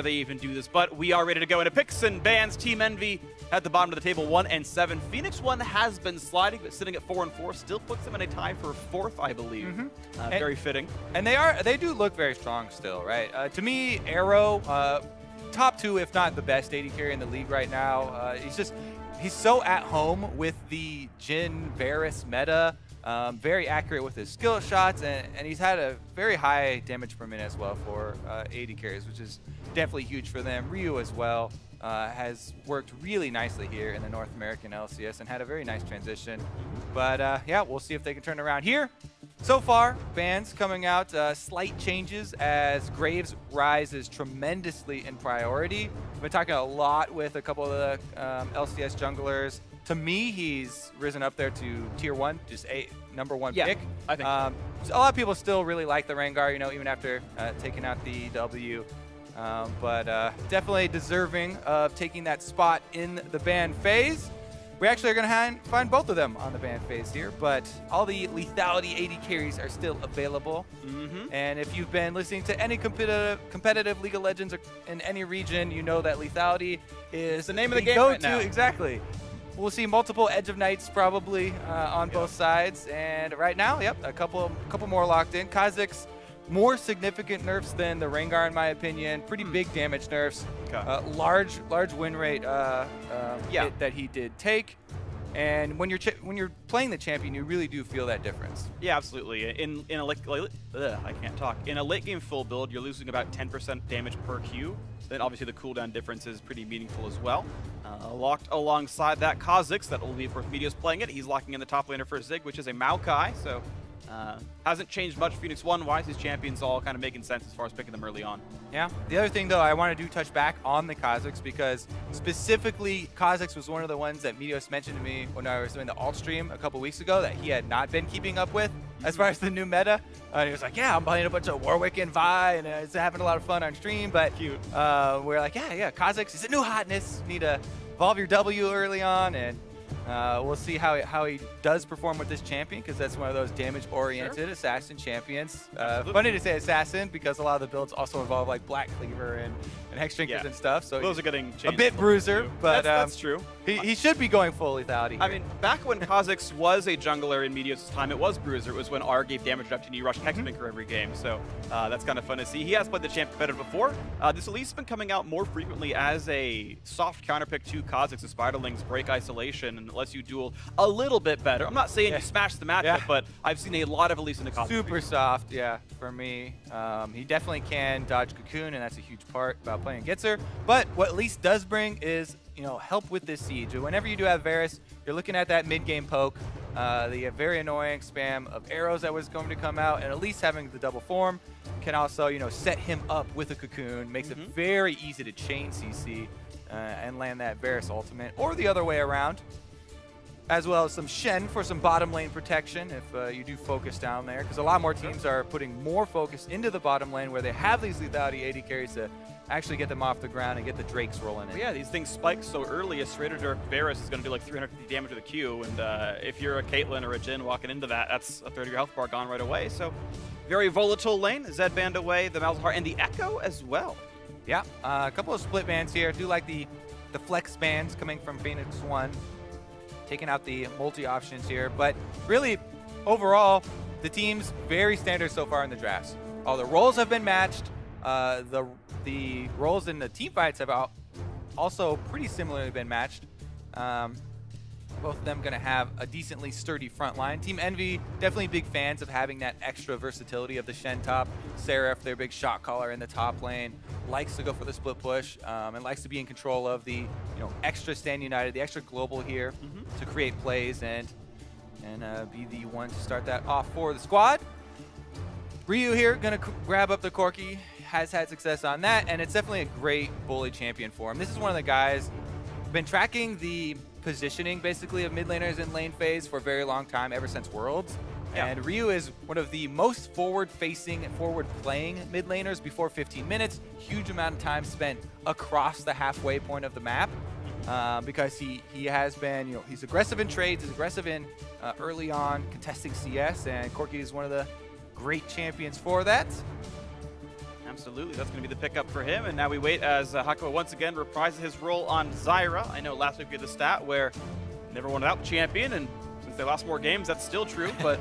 they even do this, but we are ready to go into picks and bans. Team Envy at the bottom of the table, 1-7. Phoenix1 has been sliding, but sitting at 4-4, still puts them in a tie for 4th, I believe. Very fitting. And they do look very strong still, right? To me, Arrow, top 2, if not the best AD carry in the league right now. He's so at home with the Jhin Varus meta. Very accurate with his skill shots, and he's had a very high damage per minute as well for AD carries, which is definitely huge for them. Ryu as well has worked really nicely here in the North American LCS and had a very nice transition. But yeah, we'll see if they can turn around here. So far, bans coming out, slight changes as Graves rises tremendously in priority. I've been talking a lot with a couple of the LCS junglers. To me, he's risen up there to tier 1, just a #1 pick. I think so. A lot of people still really like the Rengar, you know, even after taking out the W. But definitely deserving of taking that spot in the ban phase. We actually are going to find both of them on the ban phase here, but all the lethality AD carries are still available. And if you've been listening to any competitive League of Legends in any region, you know that lethality is the name of the game right now. Exactly. We'll see multiple Edge of Nights probably on both sides, and right now, yep, a couple more locked in. Kha'Zix, more significant nerfs than the Rengar in my opinion. Pretty big damage nerfs. Large win rate hit that he did take. And when you're playing the champion, you really do feel that difference. Yeah, absolutely. In a I can't talk. In a late game full build, you're losing about 10% damage per Q. Then obviously the cooldown difference is pretty meaningful as well. Locked alongside that, Kha'Zix, that will be, of course, Media's playing it. He's locking in the top laner for Zig, which is a Maokai, so hasn't changed much Phoenix1-wise. His champions all kind of making sense as far as picking them early on. Yeah. The other thing, though, I want to touch back on the Kha'Zix, because specifically Kha'Zix was one of the ones that Medios mentioned to me when I was doing the alt stream a couple weeks ago that he had not been keeping up with as far as the new meta. And he was like, yeah, I'm playing a bunch of Warwick and Vi, and it's having a lot of fun on stream, but we're like, yeah, Kha'Zix is a new hotness. You need to evolve your W early on, and we'll see how he does perform with this champion, because that's one of those damage-oriented assassin champions. Funny to say assassin, because a lot of the builds also involve like Black Cleaver and Hex Drinkers and stuff. So those are getting changed a bit bruiser, but that's true. He should be going full lethality here. I mean, back when Kha'Zix was a jungler in Medios' time, it was bruiser. It was when R gave damage reduction and you rushed Hex Drinker every game. So that's kind of fun to see. He has played the champ better before. This Elite's been coming out more frequently as a soft counterpick to Kha'Zix's Spiderling's Break Isolation, and lets you duel a little bit better. I'm not saying you smash the matchup, but I've seen a lot of Elites in the Kha'Zix. Super soft, yeah, for me. He definitely can dodge Cocoon, and that's a huge part about playing Gitzer. But what Elise does bring is, you know, help with this siege. Whenever you do have Varus, you're looking at that mid-game poke, the very annoying spam of arrows that was going to come out, and at least having the double form can also, you know, set him up with a Cocoon, makes it very easy to chain CC and land that Varus ultimate, or the other way around, as well as some Shen for some bottom lane protection if you do focus down there, because a lot more teams are putting more focus into the bottom lane where they have these lethality AD carries to actually get them off the ground and get the Drakes rolling in. Yeah, these things spike so early. A straight Dirk Varus is going to do like 350 damage with a Q, and if you're a Caitlyn or a Jhin walking into that, that's a third of your health bar gone right away. So very volatile lane. Zed banned away, the Malzahar, and the Echo as well. Yeah, a couple of split bans here. I do like the flex bans coming from Phoenix1, taking out the multi options here, but really overall the team's very standard so far in the drafts. All the roles have been matched. The roles in the team fights have also pretty similarly been matched. Both of them going to have a decently sturdy front line. Team Envy, definitely big fans of having that extra versatility of the Shen top. Seraph, their big shot caller in the top lane, likes to go for the split push and likes to be in control of the extra stand united, the extra global here to create plays and be the one to start that off for the squad. Ryu here going to grab up the Corki, has had success on that, and it's definitely a great bully champion for him. This is one of the guys been tracking the positioning basically of mid laners in lane phase for a very long time, ever since Worlds. Yeah. And Ryu is one of the most forward-facing and forward-playing mid laners before 15 minutes. Huge amount of time spent across the halfway point of the map because he has been, he's aggressive in trades, he's aggressive in early on contesting CS, and Corki is one of the great champions for that. Absolutely, that's going to be the pickup for him. And now we wait as Hako once again reprises his role on Zyra. I know last week we had the stat where never won without the champion, and since they lost more games, that's still true. But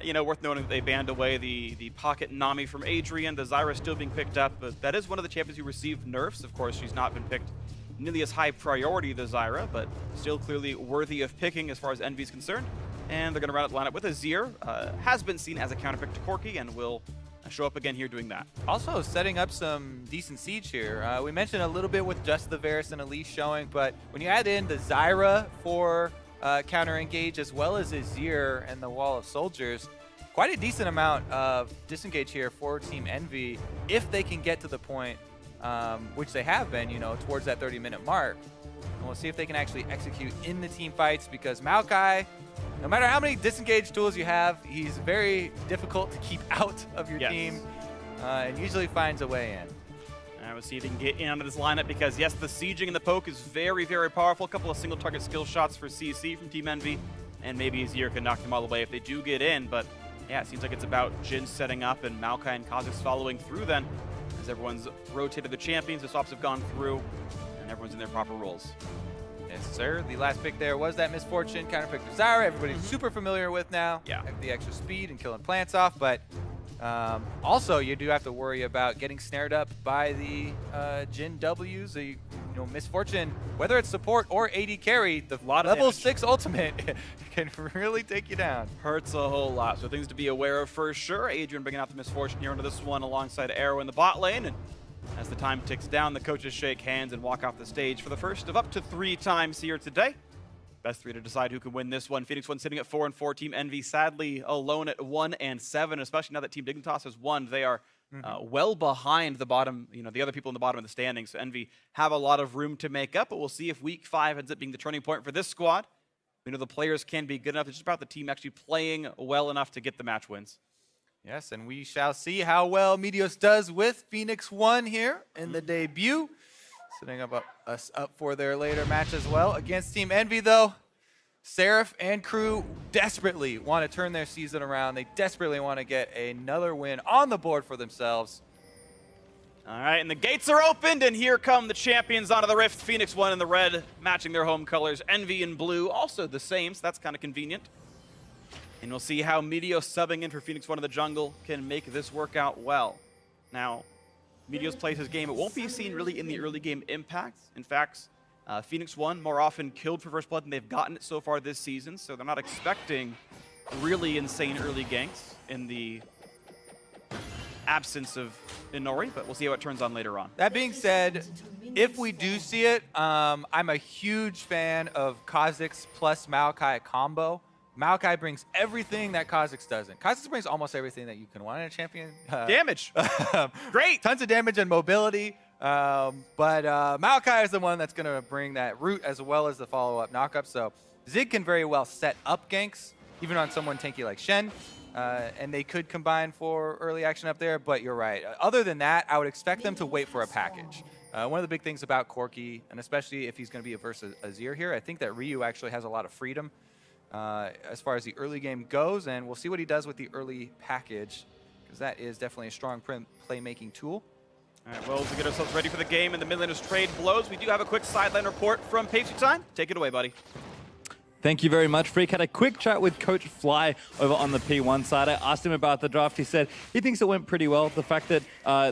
you know, worth noting that they banned away the pocket Nami from Adrian. The Zyra still being picked up, but that is one of the champions who received nerfs. Of course, she's not been picked nearly as high priority the Zyra, but still clearly worthy of picking as far as Envy is concerned. And they're going to round out the lineup with Azir. Has been seen as a counterpick to Corki and will show up again here doing that. Also setting up some decent siege here. We mentioned a little bit with just the Varus and Elise showing, but when you add in the Zyra for counter engage as well as Azir and the wall of soldiers, quite a decent amount of disengage here for Team Envy if they can get to the point, which they have been, you know, towards that 30-minute mark. And we'll see if they can actually execute in the team fights, because Maokai, no matter how many disengage tools you have, he's very difficult to keep out of your team and usually finds a way in. And we'll see if he can get in onto this lineup, because yes, the sieging and the poke is very, very powerful. A couple of single target skill shots for CC from Team Envy, and maybe Azir can knock them all away if they do get in. But yeah, it seems like it's about Jhin setting up and Maokai and Kha'Zix following through then, as everyone's rotated the champions, the swaps have gone through, and everyone's in their proper roles. Yes, sir. The last pick there was that Misfortune counterpick for Zyra. Everybody's super familiar with now. Yeah. The extra speed and killing plants off, but also you do have to worry about getting snared up by the Jhin W's. The Misfortune, whether it's support or AD carry, the level 6 ultimate can really take you down. Hurts a whole lot, so things to be aware of for sure. Adrian bringing out the Misfortune here into this one alongside Arrow in the bot lane, and as the time ticks down, the coaches shake hands and walk off the stage for the first of up to 3 times here today. Best 3 to decide who can win this one. Phoenix1 sitting at 4-4. Team Envy sadly alone at 1-7, especially now that Team Dignitas has won. They are well behind the bottom, the other people in the bottom of the standings. So Envy have a lot of room to make up, but we'll see if week 5 ends up being the turning point for this squad. We know the players can be good enough. It's just about the team actually playing well enough to get the match wins. Yes, and we shall see how well Meteos does with Phoenix1 here in the debut. Setting us up for their later match as well. Against Team Envy, though, Seraph and crew desperately want to turn their season around. They desperately want to get another win on the board for themselves. All right, and the gates are opened, and here come the champions onto the Rift. Phoenix1 in the red, matching their home colors. Envy in blue, also the same, so that's kind of convenient. And we'll see how Meteos subbing in for Phoenix1 in the jungle can make this work out well. Now, Meteos plays his game. It won't be seen really in the early game impact. In fact, Phoenix1 more often killed for first blood than they've gotten it so far this season, so they're not expecting really insane early ganks in the absence of Inori, but we'll see how it turns on later on. That being said, if we do see it, I'm a huge fan of Kha'Zix plus Maokai combo. Maokai brings everything that Kha'Zix doesn't. Kha'Zix brings almost everything that you can want in a champion. Damage. Great. Tons of damage and mobility. But Maokai is the one that's going to bring that root as well as the follow-up knockup. So Zig can very well set up ganks, even on someone tanky like Shen. And they could combine for early action up there, but you're right. Other than that, I would expect them to wait for a package. One of the big things about Corki, and especially if he's going to be versus Azir here, I think that Ryu actually has a lot of freedom as far as the early game goes, and we'll see what he does with the early package, because that is definitely a strong playmaking tool. All right, well, to get ourselves ready for the game and the mid-laners trade blows, we do have a quick sideline report from Pastry Time. Take it away, buddy. Thank you very much, Freak. Had a quick chat with Coach Fly over on the P1 side. I asked him about the draft. He said he thinks it went pretty well. The fact that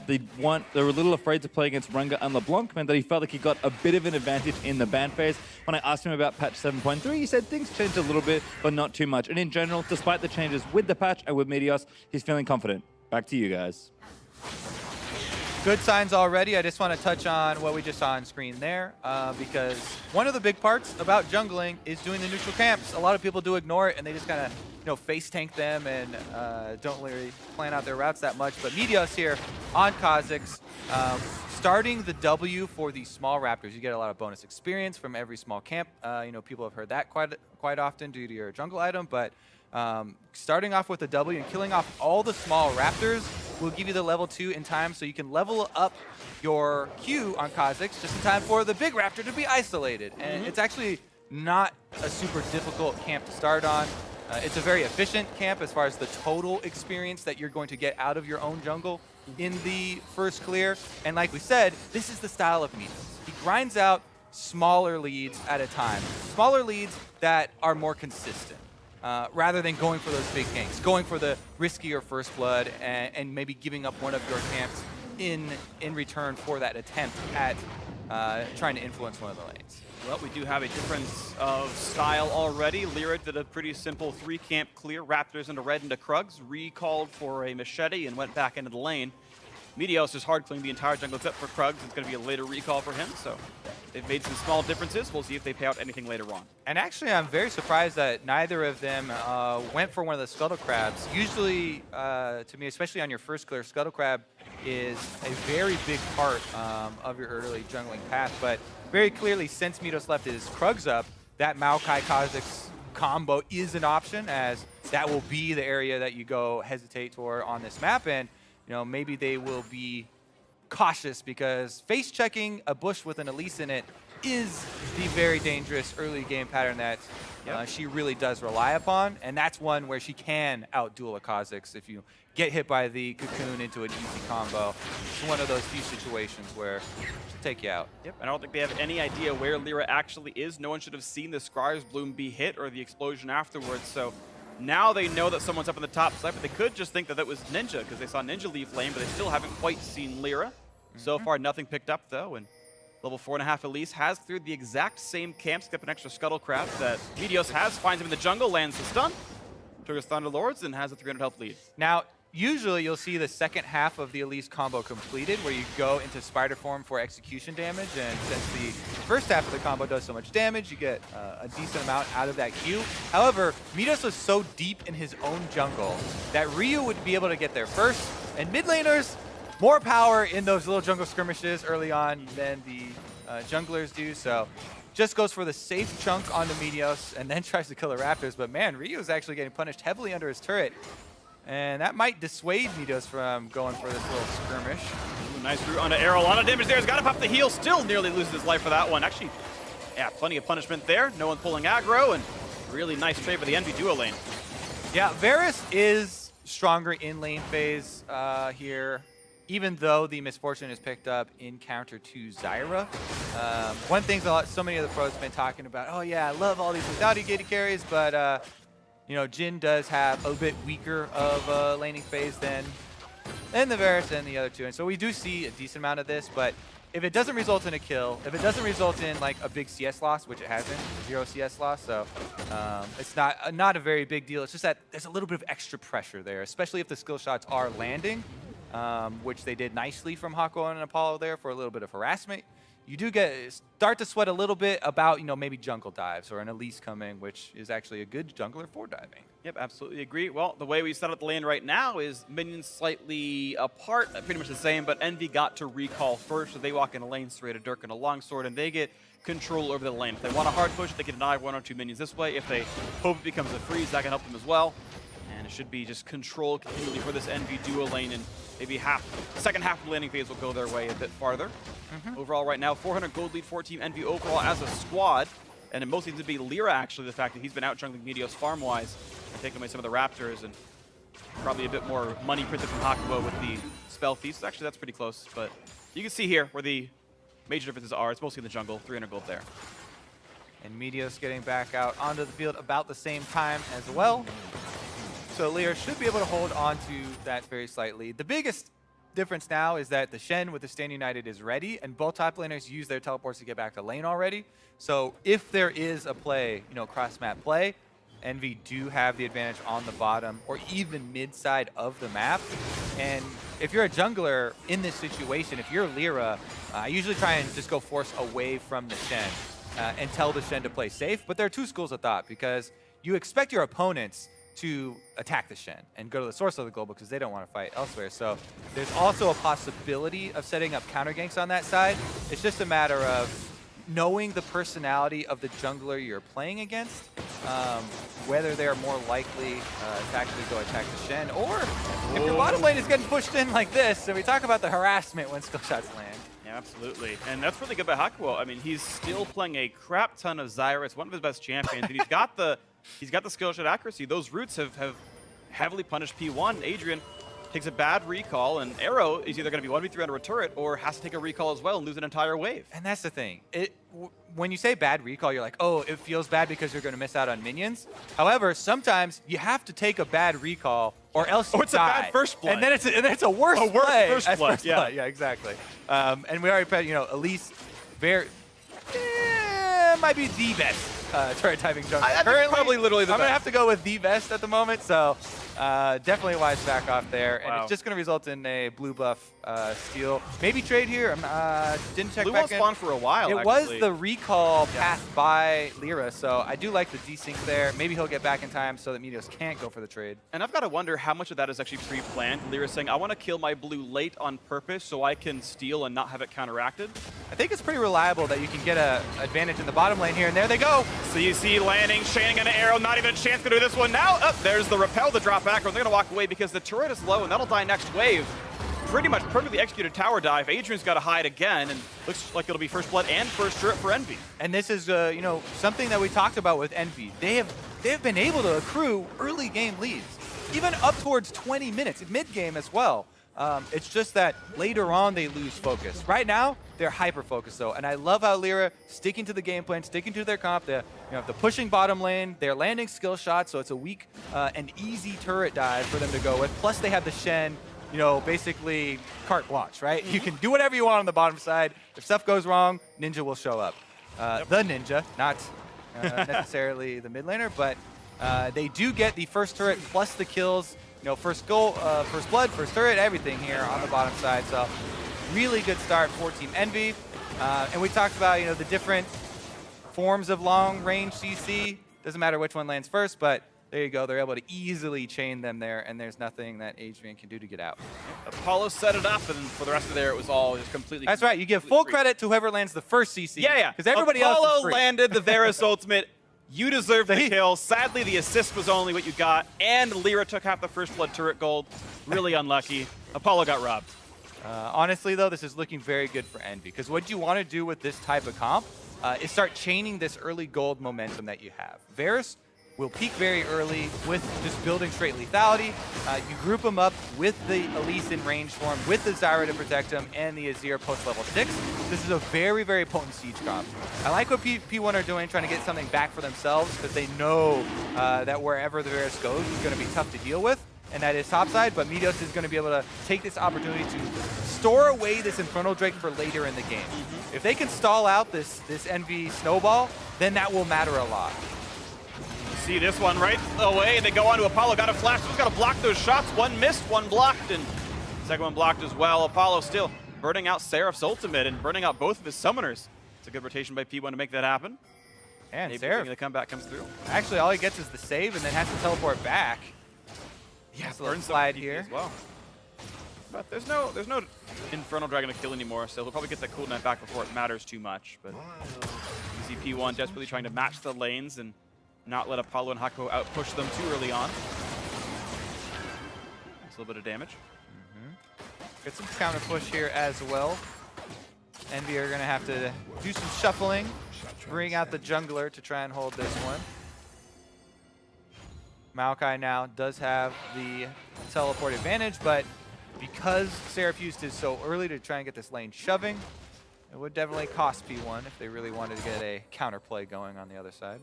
they were a little afraid to play against Runga and LeBlanc meant that he felt like he got a bit of an advantage in the ban phase. When I asked him about patch 7.3, he said things changed a little bit, but not too much. And in general, despite the changes with the patch and with Meteos, he's feeling confident. Back to you guys. Good signs already. I just want to touch on what we just saw on screen there, because one of the big parts about jungling is doing the neutral camps. A lot of people do ignore it, and they just kind of face tank them and don't really plan out their routes that much. But Meteos here on Kha'Zix, starting the W for the small Raptors. You get a lot of bonus experience from every small camp. People have heard that quite often due to your jungle item, but starting off with the W and killing off all the small Raptors will give you the level 2 in time, so you can level up your Q on Kha'Zix just in time for the big Raptor to be isolated. And it's actually not a super difficult camp to start on. It's a very efficient camp as far as the total experience that you're going to get out of your own jungle. in the first clear. And like we said, this is the style of Midas. He grinds out smaller leads at a time. Smaller leads that are more consistent. Rather than going for those big ganks, going for the riskier first blood and maybe giving up one of your camps in return for that attempt at trying to influence one of the lanes. Well, we do have a difference of style already. Lyra did a pretty simple 3-camp clear, Raptors into red into Krugs, recalled for a machete and went back into the lane. Meteos is hard clearing the entire jungle except for Krugs. It's going to be a later recall for him, so they've made some small differences. We'll see if they pay out anything later on. And actually, I'm very surprised that neither of them went for one of the Scuttle Crabs. Usually, to me, especially on your first clear, Scuttle Crab is a very big part of your early jungling path. But very clearly, since Meteos left his Krugs up, that Maokai Kha'Zix combo is an option, as that will be the area that you go hesitate toward on this map. And you know, maybe they will be cautious because face checking a bush with an Elise in it is the very dangerous early game pattern that she really does rely upon. And that's one where she can out-duel a Kha'Zix if you get hit by the cocoon into an easy combo. It's one of those few situations where she'll take you out. Yep, I don't think they have any idea where Lyra actually is. No one should have seen the Scryer's Bloom be hit or the explosion afterwards, so now they know that someone's up on the top side, but they could just think that that was Ninja because they saw Ninja leave lane, but they still haven't quite seen Lyra. So far, nothing picked up, though, and level 4.5 Elise has cleared the exact same camp, skip an extra Scuttle Crab that Meteos has, finds him in the jungle, lands the stun, triggers Thunder Lords, and has a 300 health lead. Now, usually you'll see the second half of the Elise combo completed, where you go into Spider form for execution damage, and since the first half of the combo does so much damage, you get a decent amount out of that Q. However, Meteos was so deep in his own jungle that Ryu would be able to get there first, and mid laners, more power in those little jungle skirmishes early on than the junglers do, so just goes for the safe chunk onto Meteos and then tries to kill the Raptors, but man, Ryu is actually getting punished heavily under his turret. And that might dissuade Meteos from going for this little skirmish. Ooh, nice route onto Arrow. A lot of damage there. He's got to pop the heal. Still nearly loses his life for that one. Actually, yeah, plenty of punishment there. No one pulling aggro, and really nice trade for the Envy duo lane. Yeah, Varus is stronger in lane phase here, even though the misfortune is picked up in counter to Zyra. One thing so many of the pros have been talking about, oh yeah, I love all these without gated carries, but you know, Jhin does have a bit weaker of a laning phase than the Varus and the other two. And so we do see a decent amount of this, but if it doesn't result in a kill, if it doesn't result in like a big CS loss, which it hasn't, 0 CS loss, so it's not a very big deal. It's just that there's a little bit of extra pressure there, especially if the skill shots are landing, which they did nicely from Hako and Apollo there for a little bit of harassment. You do start to sweat a little bit about, you know, maybe jungle dives or an Elise coming, which is actually a good jungler for diving. Yep, absolutely agree. Well, the way we set up the lane right now is minions slightly apart, pretty much the same, but Envy got to recall first, so they walk in a lane straight, a Dirk and a Longsword, and they get control over the lane. If they want a hard push, they can deny 1 or 2 minions this way. If they hope it becomes a freeze, that can help them as well. And it should be just control continually for this Envy duo lane, and maybe second half of the laning phase will go their way a bit farther. Overall right now, 400 gold lead for Team Envy overall as a squad. And it mostly seems to be Lyra, actually, the fact that he's been out jungling Meteos farm-wise and taking away some of the Raptors, and probably a bit more money printed from Hakuo with the spell feast. Actually, that's pretty close, but you can see here where the major differences are. It's mostly in the jungle, 300 gold there. And Meteos getting back out onto the field about the same time as well. So Lyra should be able to hold on to that very slightly. The biggest difference now is that the Shen with the Stand United is ready, and both top laners use their teleports to get back to lane already. So if there is a play, you know, cross-map play, Envy do have the advantage on the bottom or even mid-side of the map. And if you're a jungler in this situation, if you're Lyra, I usually try and just go force away from the Shen and tell the Shen to play safe. But there are two schools of thought, because you expect your opponents to attack the Shen and go to the source of the global because they don't want to fight elsewhere. So there's also a possibility of setting up counter ganks on that side. It's just a matter of knowing the personality of the jungler you're playing against, whether they're more likely to actually go attack the Shen, or if your bottom lane is getting pushed in like this. So we talk about the harassment when skill shots land. Yeah, absolutely. And that's really good by Hakuo. I mean, he's still playing a crap ton of Zyra. It's one of his best champions, and he's got the skill shot accuracy. Those roots have heavily punished P1. Adrian takes a bad recall, and Arrow is either going to be 1v3 under a turret or has to take a recall as well and lose an entire wave. And that's the thing. When you say bad recall, you're like, oh, it feels bad because you're going to miss out on minions. However, sometimes you have to take a bad recall or else you it's die. a bad first play. And then it's a worse play. First play. Yeah, exactly. And we already put, Elise, might be the best turret typing jungler. I think probably literally the I'm best. going to have to go with the best at the moment, so definitely wise back off there. And it's just going to result in a blue buff steal. Maybe trade here. Didn't check Blue back won't in. spawn for a while, It was the recall path by Lyra, so I do like the desync there. Maybe he'll get back in time so that Meteos can't go for the trade. And I've got to wonder how much of that is actually pre-planned. Lyra saying, I want to kill my blue late on purpose so I can steal and not have it counteracted. I think it's pretty reliable that you can get an advantage in the bottom lane here, and there they go. So you see landing, Shannon and Arrow, not even a chance to do this one now. There's the repel, the drop back, or they're going to walk away because the turret is low and that'll die next wave. Pretty much perfectly executed tower dive. Adrian's got to hide again, and looks like it'll be first blood and first turret for Envy. And this is, something that we talked about with Envy. They have been able to accrue early game leads, even up towards 20 minutes, mid-game as well. It's just that later on they lose focus. Right now, they're hyper-focused though, and I love how Lyra sticking to the game plan, sticking to their comp. The pushing bottom lane, they're landing skill shots, so it's a weak and easy turret dive for them to go with. Plus they have the Shen, basically carte blanche, right? You can do whatever you want on the bottom side. If stuff goes wrong, Ninja will show up. The Ninja, not necessarily the mid laner, but they do get the first turret plus the kills. First goal, first blood, first turret, everything here on the bottom side. So really good start for Team Envy. And we talked about, the different forms of long range CC. Doesn't matter which one lands first, but there you go. They're able to easily chain them there, and there's nothing that Adrian can do to get out. Apollo set it up, and for the rest of there, it was all just completely. That's right. You give full credit to whoever lands the first CC. Yeah. Because everybody Apollo else is free. landed the Varus ultimate. You deserve the kill. Sadly, the assist was only what you got, and Lyra took half the first blood turret gold. Really unlucky. Apollo got robbed. Honestly, though, this is looking very good for Envy, because what you want to do with this type of comp is start chaining this early gold momentum that you have. Varus will peak very early with just building straight lethality. You group them up with the Elise in range form, with the Zyra to protect him, and the Azir post level 6. This is a very, very potent siege comp. I like what P1 are doing, trying to get something back for themselves, because they know that wherever the Varus goes is going to be tough to deal with, and that is topside, but Meteos is going to be able to take this opportunity to store away this Infernal Drake for later in the game. If they can stall out this Envy snowball, then that will matter a lot. See this one right away. They go on to Apollo. Got a flash. Just got to block those shots. One missed, one blocked, and second one blocked as well. Apollo still burning out Seraph's ultimate and burning out both of his summoners. It's a good rotation by P1 to make that happen. And maybe Seraph, the comeback comes through. actually, all he gets is the save and then has to teleport back. Yeah, a little slide here. as well. But there's no Infernal Dragon to kill anymore, so he'll probably get that cooldown back before it matters too much. But you see P1 desperately trying to match the lanes and not let Apollo and Hako outpush them too early on. That's a little bit of damage. Get some counter push here as well. Envy are going to have to do some shuffling, bring out the jungler to try and hold this one. Maokai now does have the teleport advantage, but because Seraph used his so early to try and get this lane shoving, it would definitely cost P1 if they really wanted to get a counterplay going on the other side.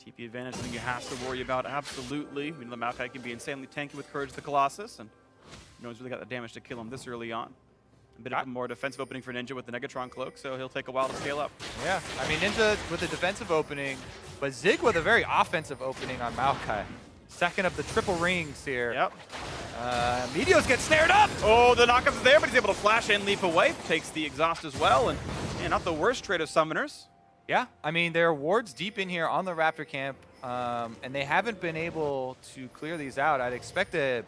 TP advantage, something you have to worry about, absolutely. We know the Maokai can be insanely tanky with Courage the Colossus, and no one's really got the damage to kill him this early on. A bit of a more defensive opening for Ninja with the Negatron Cloak, so he'll take a while to scale up. Yeah, I mean, Ninja with a defensive opening, but Zig with a very offensive opening on Maokai. Second of the triple rings here. Yep. Meteos get snared up! Oh, the knockup's there, but he's able to flash and leap away. Takes the exhaust as well, and not the worst trade of summoners. Yeah, I mean, there are wards deep in here on the Raptor camp, and they haven't been able to clear these out. I'd expect a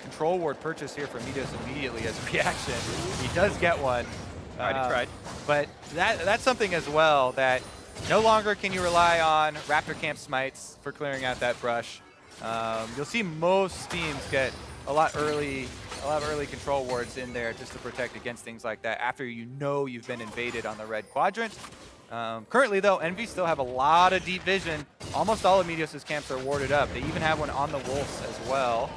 control ward purchase here from Meteos immediately as a reaction. He does get one. He tried. But that's something as well, that no longer can you rely on Raptor camp smites for clearing out that brush. You'll see most teams get a lot of early control wards in there just to protect against things like that after you know you've been invaded on the red quadrant. Currently, though, Envy still have a lot of deep vision. Almost all of Meteos' camps are warded up. They even have one on the Wolves as well.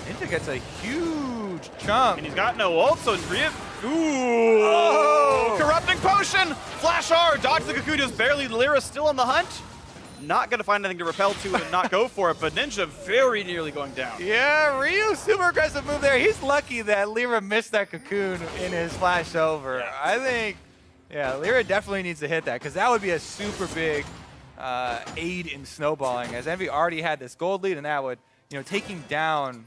Ninja gets a huge chunk. And he's got no ult, so Ryu. Ooh! Oh! Corrupting potion! Flash R, dodge the Cocoon just barely. Lyra still on the hunt. Not going to find anything to repel to and not go for it, but Ninja very nearly going down. Yeah, Ryu, super aggressive move there. He's lucky that Lyra missed that Cocoon in his flash over. Yeah. I think, yeah, Lyra definitely needs to hit that because that would be a super big aid in snowballing, as Envy already had this gold lead, and that would, you know, taking down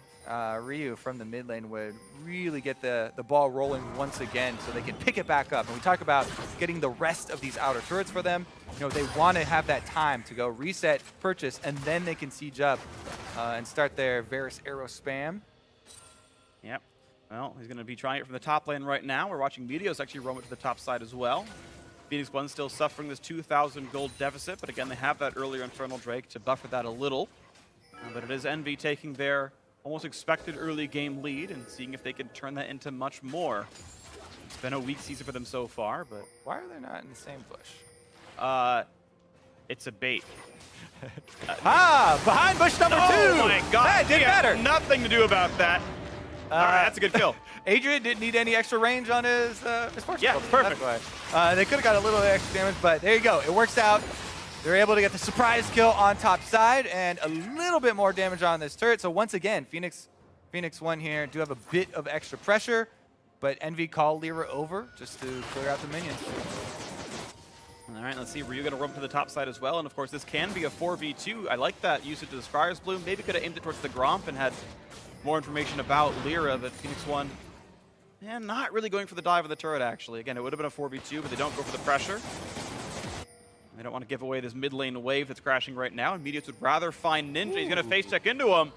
Ryu from the mid lane would really get the ball rolling once again so they can pick it back up. And we talk about getting the rest of these outer turrets for them. You know, they want to have that time to go reset, purchase, and then they can siege up and start their Varus arrow spam. Yep. Well, he's going to be trying it from the top lane right now. We're watching Meteos actually roam it to the top side as well. Phoenix1 still suffering this 2,000 gold deficit, but again, they have that earlier Infernal Drake to buffer that a little. But it is Envy taking their almost expected early game lead and seeing if they can turn that into much more. It's been a weak season for them so far, but Why are they not in the same bush? it's a bait. Behind bush number 2! Oh my god! That did He had better! nothing to do about that. All right, that's a good kill. Adrian didn't need any extra range on his fortune. Yeah, perfect. They could have got a little extra damage, but there you go. It works out. They're able to get the surprise kill on top side and a little bit more damage on this turret. So once again, Phoenix1 here do have a bit of extra pressure, but Envy call Lyra over just to clear out the minions. All right, let's see. Ryu going to run to the top side as well. And of course, this can be a 4v2. I like that usage of the Scryer's Bloom. Maybe could have aimed it towards the Gromp and had more information about Lyra, but Phoenix1, not really going for the dive of the turret, actually. Again, it would have been a 4v2, but they don't go for the pressure. They don't want to give away this mid lane wave that's crashing right now. And Meteos would rather find Ninja. He's going to face check into him.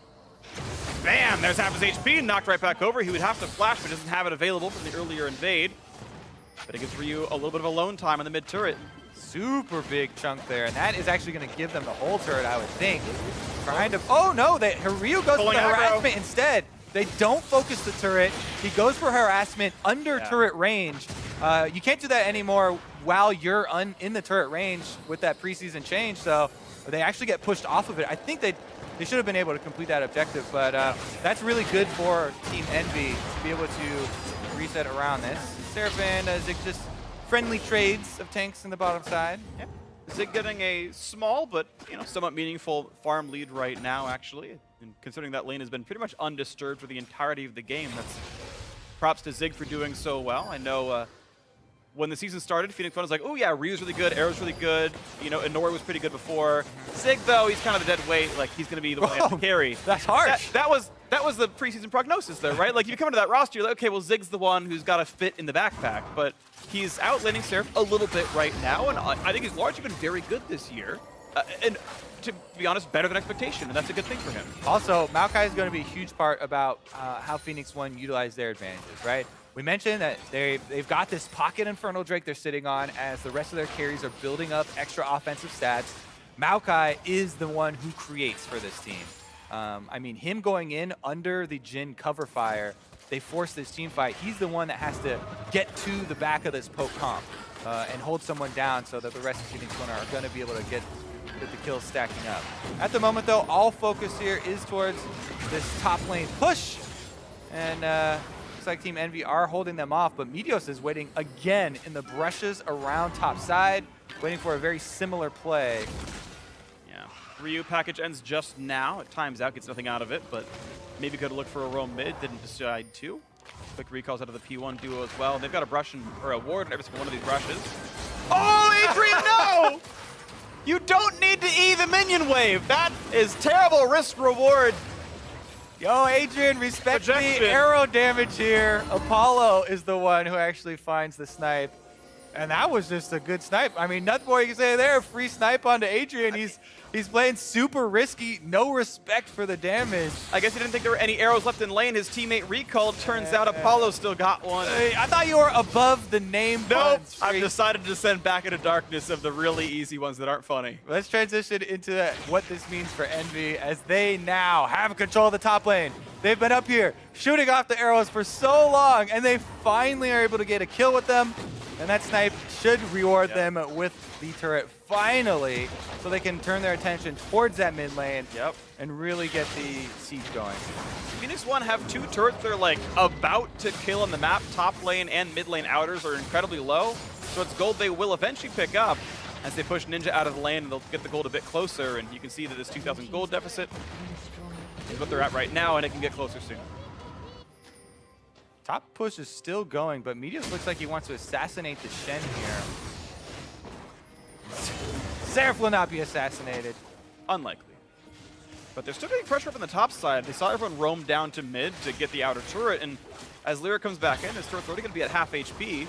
Bam! There's half his HP, knocked right back over. He would have to flash, but doesn't have it available from the earlier invade. But it gives Ryu a little bit of alone time on the mid turret. Super big chunk there, and that is actually going to give them the whole turret, I would think. Trying to, oh no, Ryu goes for the harassment instead. They don't focus the turret. He goes for harassment under turret range. You can't do that anymore while you're in the turret range with that preseason change, so they actually get pushed off of it. I think they should have been able to complete that objective, but that's really good for Team Envy to be able to reset around this. Seraph and Zig just friendly trades of tanks in the bottom side. Yep. Zig getting a small but somewhat meaningful farm lead right now, actually. And considering that lane has been pretty much undisturbed for the entirety of the game, that's props to Zig for doing so well. I know when the season started, Phoenix1 was like, oh yeah, Ryu's really good, Arrow's really good, and Nori was pretty good before. Zig, though, he's kind of the dead weight. Like, he's going to be the one that has to carry. That's harsh. That was the preseason prognosis, though, right? Like, if you come into that roster, you're like, okay, well, Zig's the one who's got to fit in the backpack. But he's outlaning Seraph a little bit right now, and I think he's largely been very good this year. And to be honest, better than expectation, and that's a good thing for him. Also, Maokai is going to be a huge part about how Phoenix1 utilize their advantages, right? We mentioned that they've got this pocket Infernal Drake they're sitting on as the rest of their carries are building up extra offensive stats. Maokai is the one who creates for this team. I mean, him going in under the Jhin cover fire, they force this team fight. He's the one that has to get to the back of this poke comp and hold someone down so that the rest of Phoenix1 are going to be able to get the kills stacking up. At the moment, though, all focus here is towards this top lane push. And looks like Team Envy are holding them off, but Meteos is waiting again in the brushes around top side, waiting for a very similar play. Yeah, Ryu package ends just now. It times out, gets nothing out of it, but maybe could look for a roam mid, didn't decide to. Quick recalls out of the P1 duo as well. And they've got a brush or a ward in every single one of these brushes. Oh, Adrian, no! You don't need to E the minion wave. That is terrible risk reward. Yo, Adrian, respect Projection. the arrow damage here. Apollo is the one who actually finds the snipe. And that was just a good snipe. I mean, nothing more you can say there. Free snipe onto Adrian. He's playing super risky. No respect for the damage. I guess he didn't think there were any arrows left in lane. His teammate recalled. Turns out Apollo still got one. Hey, I thought you were above the name Nope. puns. I've decided to descend back into darkness of the really easy ones that aren't funny. Let's transition into what this means for Envy as they now have control of the top lane. They've been up here shooting off the arrows for so long, and they finally are able to get a kill with them. And that snipe should reward them with the turret finally, so they can turn their attention towards that mid lane and really get the siege going. Phoenix1 have 2 turrets they're like about to kill on the map. Top lane and mid lane outers are incredibly low, so it's gold they will eventually pick up as they push Ninja out of the lane, and they'll get the gold a bit closer. And you can see that this 2,000 gold deficit is what they're at right now, and it can get closer soon. Top push is still going, but Meteos looks like he wants to assassinate the Shen here. Seraph will not be assassinated. Unlikely. But they're still getting pressure up on the top side. They saw everyone roam down to mid to get the outer turret, and as Lyra comes back in, his turret's already going to be at half HP.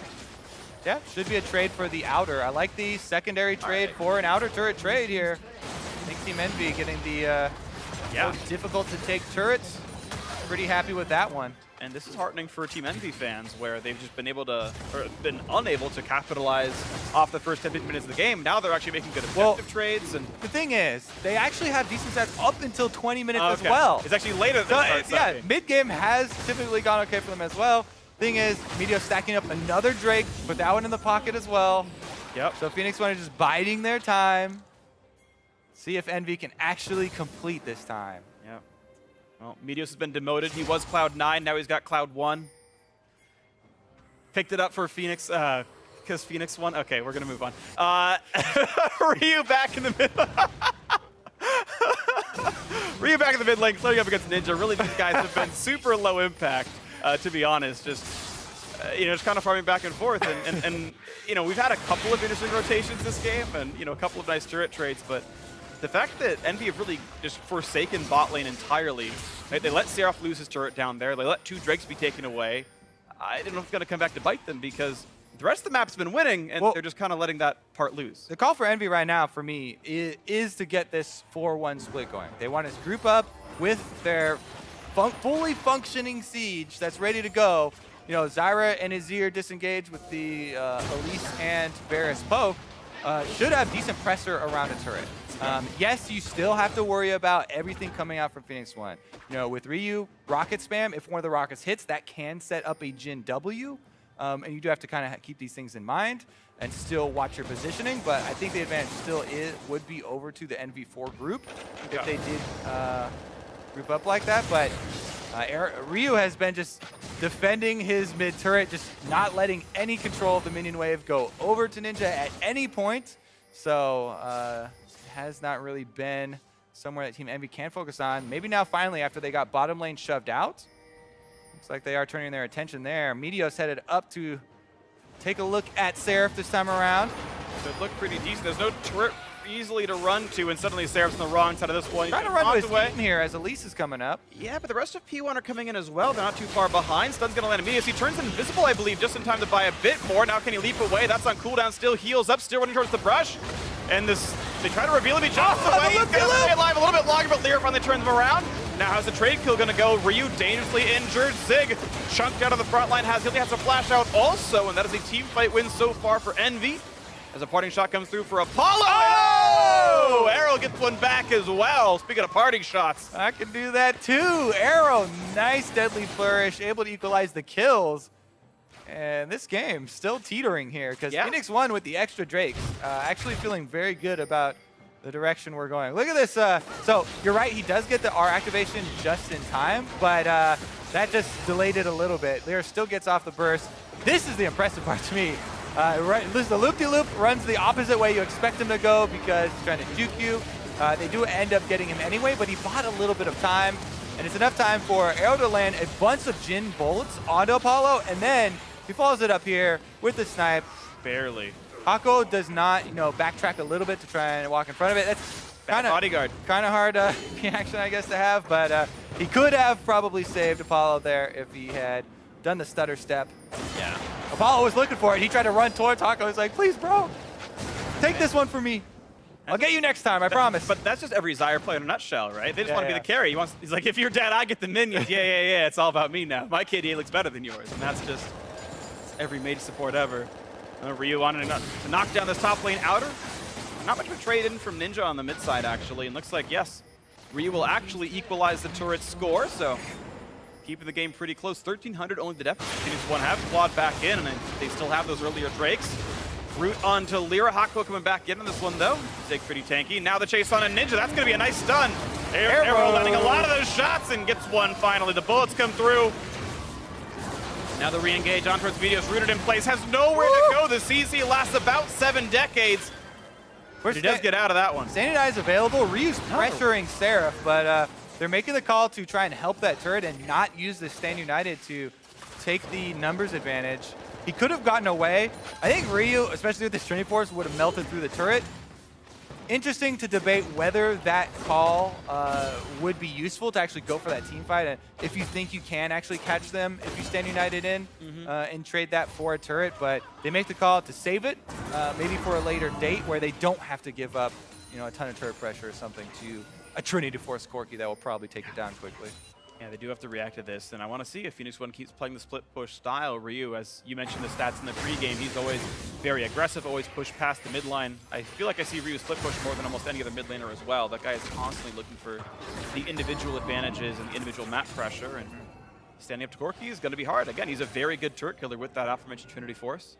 Yeah, should be a trade for the outer. I like the secondary trade for an outer turret trade here. I think Team EnVy getting the most difficult to take turrets. Pretty happy with that one. And this is heartening for Team EnVy fans, where they've just been able to, or been unable to capitalize off the first 10 minutes of the game. Now they're actually making good objective trades. And the thing is, they actually have decent stats up until 20 minutes as well. It's actually later than yeah, mid-game has typically gone okay for them as well. Thing is, Meteos stacking up another Drake, put that one in the pocket as well. Yep. So Phoenix1 is just biding their time. See if EnVy can actually complete this time. Yep. Well, Meteos has been demoted. He was Cloud9, now he's got Cloud1. Picked it up for Phoenix, because Phoenix1. Okay, we're gonna move on. Ryu back in the middle. Ryu back in the mid lane, clearing up against Ninja. Really, these guys have been super low impact. To be honest, just just kind of farming back and forth, and we've had a couple of interesting rotations this game, and a couple of nice turret trades, but the fact that EnVy have really just forsaken bot lane entirely, right? They let Seraph lose his turret down there, they let 2 Drakes be taken away. I don't know if it's going to come back to bite them, because the rest of the map's been winning, and they're just kind of letting that part loose. The call for EnVy right now, for me, is to get this 4-1 split going. They want to group up with their fully functioning siege that's ready to go. Zyra and Azir disengage with the Elise and Varus poke. Should have decent pressure around a turret. Yes, you still have to worry about everything coming out from Phoenix1. With Ryu, rocket spam, if one of the rockets hits, that can set up a Jhin W. And you do have to kind of keep these things in mind and still watch your positioning. But I think the advantage still would be over to the NV4 group if they did group up like that. But Ryu has been just defending his mid turret, just not letting any control of the minion wave go over to Ninja at any point. So has not really been somewhere that Team EnVy can focus on. Maybe now finally, after they got bottom lane shoved out, looks like they are turning their attention there. Meteos headed up to take a look at Seraph this time around. It looked pretty decent. There's no turret easily to run to, and suddenly Seraph's on the wrong side of this one. Trying to run to his team here as Elise is coming up. Yeah, but the rest of P1 are coming in as well. They're not too far behind. Stun's going to land immediately. He turns invisible, I believe, just in time to buy a bit more. Now can he leap away? That's on cooldown. Still heals up, still running towards the brush. And they try to reveal him. He jumps away. He's going to stay alive a little bit longer, but Lyra finally turns him around. Now how's the trade kill going to go? Ryu dangerously injured. Zig chunked out of the front line. He only has a flash out also, and that is a team fight win so far for EnVy. As a parting shot comes through for Apollo. Oh! Arrow gets one back as well. Speaking of parting shots. I can do that too. Arrow, nice deadly flourish, able to equalize the kills. And this game still teetering here because Phoenix1 with the extra Drakes, actually feeling very good about the direction we're going. Look at this. So you're right, he does get the R activation just in time, but that just delayed it a little bit. Lyra still gets off the burst. This is the impressive part to me. The loop-de-loop runs the opposite way you expect him to go because he's trying to juke you. They do end up getting him anyway, but he bought a little bit of time, and it's enough time for Arrow to land a bunch of Jhin bullets onto Apollo, and then he follows it up here with the snipe. Barely. Hako does not, backtrack a little bit to try and walk in front of it. That's bodyguard. Kind of hard reaction, I guess, to have, but he could have probably saved Apollo there if he had done the stutter step. Yeah. Apollo was looking for it. He tried to run towards Hako. He's like, please, bro, take this one for me. I'll get you next time, I promise. But that's just every Zyre player in a nutshell, right? They just want to be the carry. He's like, if you're dead, I get the minions. Yeah. It's all about me now. My KDA looks better than yours. And that's just every mage support ever. Ryu wanted to knock down this top lane outer. Not much of a trade in from Ninja on the mid side, actually. And looks like, yes, Ryu will actually equalize the turret score. So keeping the game pretty close. 1,300 only the deficit. Phoenix1 have clawed back in, and then they still have those earlier Drakes. Root onto Lyra. Hawkpoke coming back in on this one, though. Zig pretty tanky. Now the chase on a Ninja. That's going to be a nice stun. Arrow landing a lot of those shots and gets one finally. The bullets come through. Now the re-engage on towards EnVyus. Rooted in place. Has nowhere to go. The CC lasts about 7 decades. But he does get out of that one. Standing Eye is available. Ryu's pressuring Seraph, but they're making the call to try and help that turret and not use the Stand United to take the numbers advantage. He could have gotten away. I think Ryu, especially with the Trinity Force, would have melted through the turret. Interesting to debate whether that call would be useful to actually go for that team fight. And if you think you can actually catch them if you Stand United in and trade that for a turret. But they make the call to save it, maybe for a later date where they don't have to give up a ton of turret pressure or something to a Trinity Force Corki that will probably take it down quickly. Yeah, they do have to react to this, and I want to see if Phoenix1 keeps playing the split push style. Ryu, as you mentioned the stats in the pregame, he's always very aggressive, always push past the mid line. I feel like I see Ryu split push more than almost any other mid laner as well. That guy is constantly looking for the individual advantages and the individual map pressure, and standing up to Corki is going to be hard. Again, he's a very good turret killer with that aforementioned Trinity Force.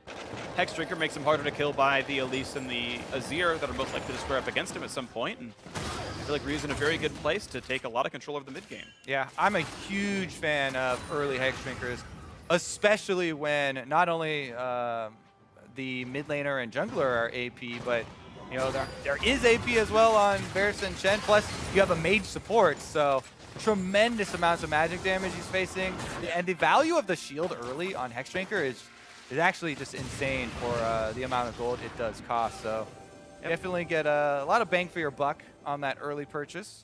Hex Drinker makes him harder to kill by the Elise and the Azir that are most likely to square up against him at some point. And I feel like Ryu's in a very good place to take a lot of control over the mid game. Yeah, I'm a huge fan of early Hex Drinkers, especially when not only the mid laner and jungler are AP, but there is AP as well on Varus and Shen. Plus, you have a mage support, so tremendous amounts of magic damage he's facing. And the value of the shield early on Hex Drinker is actually just insane for the amount of gold it does cost. So definitely get a lot of bang for your buck on that early purchase.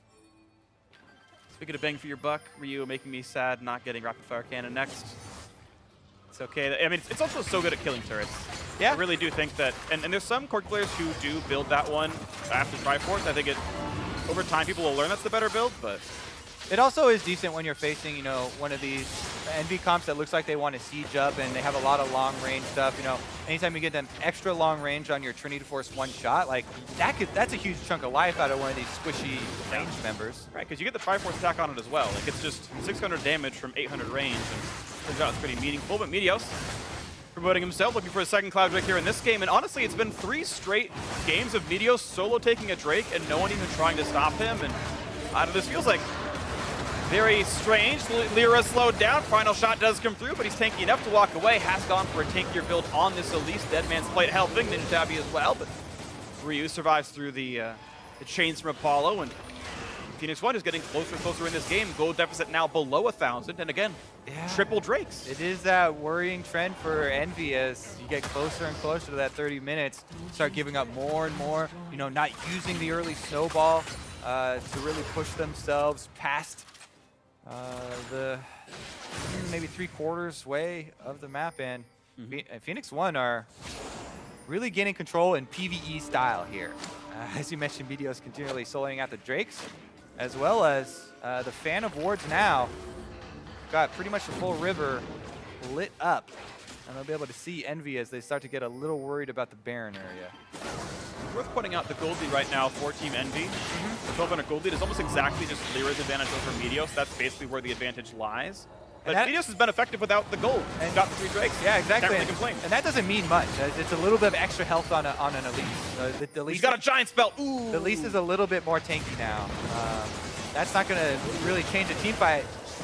Speaking of bang for your buck, Ryu making me sad not getting Rapid Fire Cannon next. It's okay. I mean, it's also so good at killing turrets. Yeah. I really do think that, and there's some Corki players who do build that one after Triforce. I think over time people will learn that's the better build, but it also is decent when you're facing, one of these Envy comps that looks like they want to siege up and they have a lot of long range stuff. Anytime you get them extra long range on your Trinity Force one shot, like that's a huge chunk of life out of one of these squishy range members. Right, because you get the Triforce attack on it as well. Like it's just 600 damage from 800 range, and turns out it's pretty meaningful. But EnVyus promoting himself, looking for a second Cloud Drake here in this game. And honestly, it's been 3 straight games of EnVyus solo taking a Drake and no one even trying to stop him. And this feels like very strange. Lyra slowed down. Final shot does come through, but he's tanky enough to walk away. Has gone for a tankier build on this Elise. Dead Man's Plate helping. Ninja Tabby as well, but Ryu survives through the chains from Apollo, and Phoenix1 is getting closer and closer in this game. Gold deficit now below 1,000, and again, triple Drakes. It is that worrying trend for Envy as you get closer and closer to that 30 minutes. Start giving up more and more, not using the early snowball to really push themselves past the maybe 3/4 way of the map, and Phoenix1 are really gaining control in PvE style here. As you mentioned, Meteos continually soloing out the Drakes, as well as the Fan of Wards now got pretty much the full river lit up, and they'll be able to see Envy as they start to get a little worried about the Baron area. Worth pointing out the gold lead right now for Team Envy. The 1,200 gold lead is almost exactly just Lyra's advantage over Meteos. That's basically where the advantage lies. But Meteos has been effective without the gold. And got the 3 Drakes. Yeah, exactly. Can't really complain. And that doesn't mean much. It's a little bit of extra health on an Elise. The He's got a giant spell. Ooh. The Elise is a little bit more tanky now. That's not going to really change the team fight.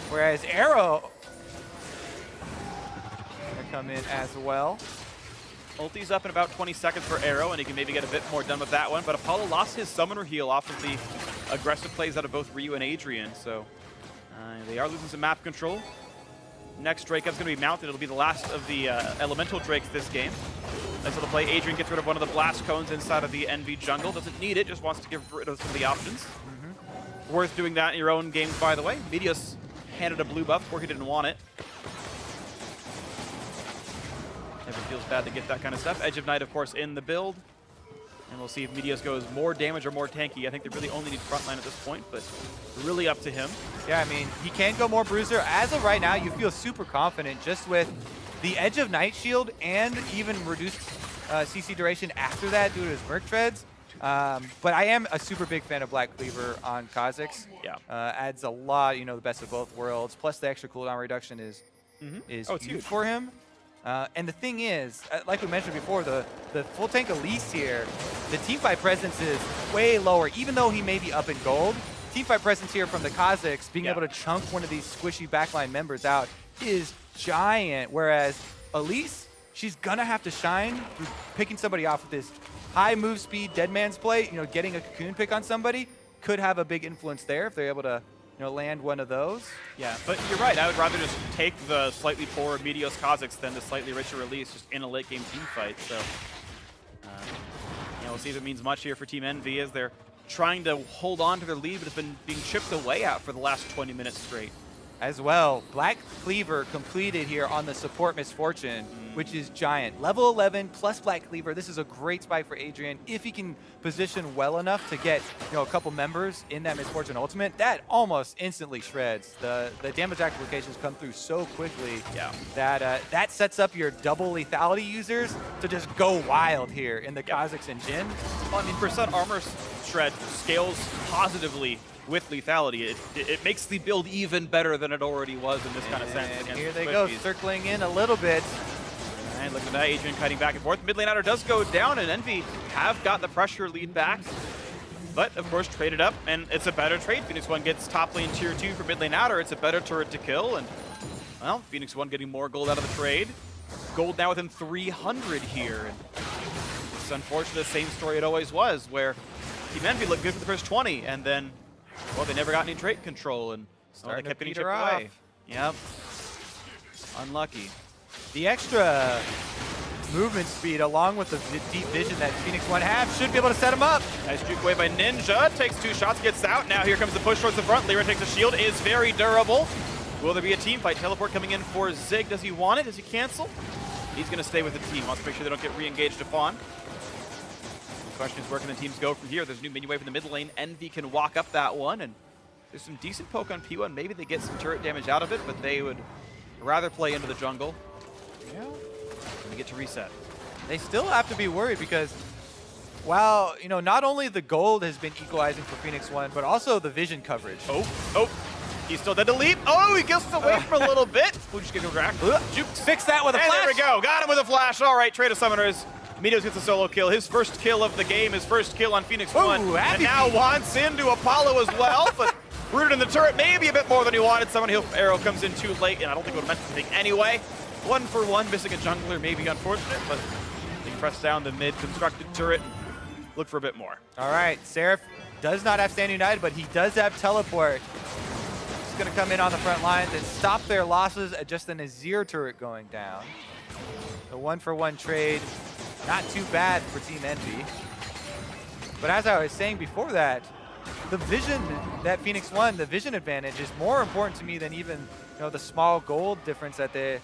Whereas Arrow going to come in as well. Ulti's up in about 20 seconds for Arrow, and he can maybe get a bit more done with that one. But Apollo lost his summoner heal off of the aggressive plays out of both Ryu and Adrian, so they are losing some map control. Next Drake is going to be mounted. It'll be the last of the elemental Drakes this game. Nice little play. Adrian gets rid of one of the blast cones inside of the Envy jungle. Doesn't need it, just wants to get rid of some of the options. Worth doing that in your own games, by the way. Meteos handed a blue buff, Corki didn't want it. Never feels bad to get that kind of stuff. Edge of Night, of course, in the build. And we'll see if Meteos goes more damage or more tanky. I think they really only need frontline at this point, but really up to him. Yeah, I mean, he can go more Bruiser. As of right now, you feel super confident just with the Edge of Night shield and even reduced CC duration after that due to his Merc Treads. But I am a super big fan of Black Cleaver on Kha'Zix. Yeah. Adds a lot, the best of both worlds. Plus the extra cooldown reduction is It's huge huge. for him. And the thing is, like we mentioned before, the full tank Elise here, the teamfight presence is way lower. Even though he may be up in gold, teamfight presence here from the Kha'Zix, being able to chunk one of these squishy backline members out is giant. Whereas Elise, she's gonna have to shine through picking somebody off with this high move speed, dead man's play. Getting a cocoon pick on somebody could have a big influence there if they're able to land one of those. Yeah, but you're right. I would rather just take the slightly poorer Meteos Kha'Zix than the slightly richer Elise just in a late game team fight. So, we'll see if it means much here for Team Envy as they're trying to hold on to their lead, but have been being chipped away at for the last 20 minutes straight. As well, Black Cleaver completed here on the support Misfortune, which is giant. Level 11 plus Black Cleaver. This is a great spike for Adrian. If he can position well enough to get a couple members in that Misfortune ultimate, that almost instantly shreds. The damage applications come through so quickly that that sets up your double lethality users to just go wild here in the Kha'Zix and Jhin. Well, I mean, percent armor shred scales positively with lethality. It makes the build even better than it already was in this kind of sense. And here they go, circling in a little bit. And look at that, Adrian kiting back and forth. Mid lane outer does go down, and Envy have got the pressure lead back. But, of course, traded up, and it's a better trade. Phoenix1 gets top lane tier 2 for mid lane outer. It's a better turret to kill, and, well, Phoenix1 getting more gold out of the trade. Gold now within 300 here. And it's unfortunate, the same story it always was, where Team Envy looked good for the first 20, and then, well, they never got any trait control, and they kept getting chipped away. Yep. Unlucky. The extra movement speed, along with the deep vision that Phoenix1 have, should be able to set him up. Nice juke away by Ninja. Takes 2 shots, gets out. Now here comes the push towards the front. Lyra takes a shield, is very durable. Will there be a team fight? Teleport coming in for Zig. Does he want it? Does he cancel? He's going to stay with the team. Wants to make sure they don't get re-engaged upon. The question is, where can the teams go from here? There's a new minion wave in the mid lane. Envy can walk up that one, and there's some decent poke on P1. Maybe they get some turret damage out of it, but they would rather play into the jungle. Yeah. And get to reset. They still have to be worried because, while, not only the gold has been equalizing for Phoenix1, but also the vision coverage. Oh. He's still dead to leap. Oh, he gets away for a little bit. We'll just get a crack. Fix that with a flash. There we go. Got him with a flash. All right, trade of summoners. Meteos gets a solo kill. His first kill of the game. His first kill on Phoenix1. Ooh, and now wants into Apollo as well, but rooted in the turret maybe a bit more than he wanted. Someone arrow comes in too late, and I don't think it would have meant anything anyway. 1 for 1, missing a jungler may be unfortunate, but they can press down the mid-constructed turret and look for a bit more. All right, Seraph does not have Stand United, but he does have Teleport. He's going to come in on the front lines and stop their losses at just an Azir turret going down. The 1 for 1 trade, not too bad for Team Envy. But as I was saying before that, the vision that Phoenix1, the vision advantage is more important to me than even the small gold difference that they've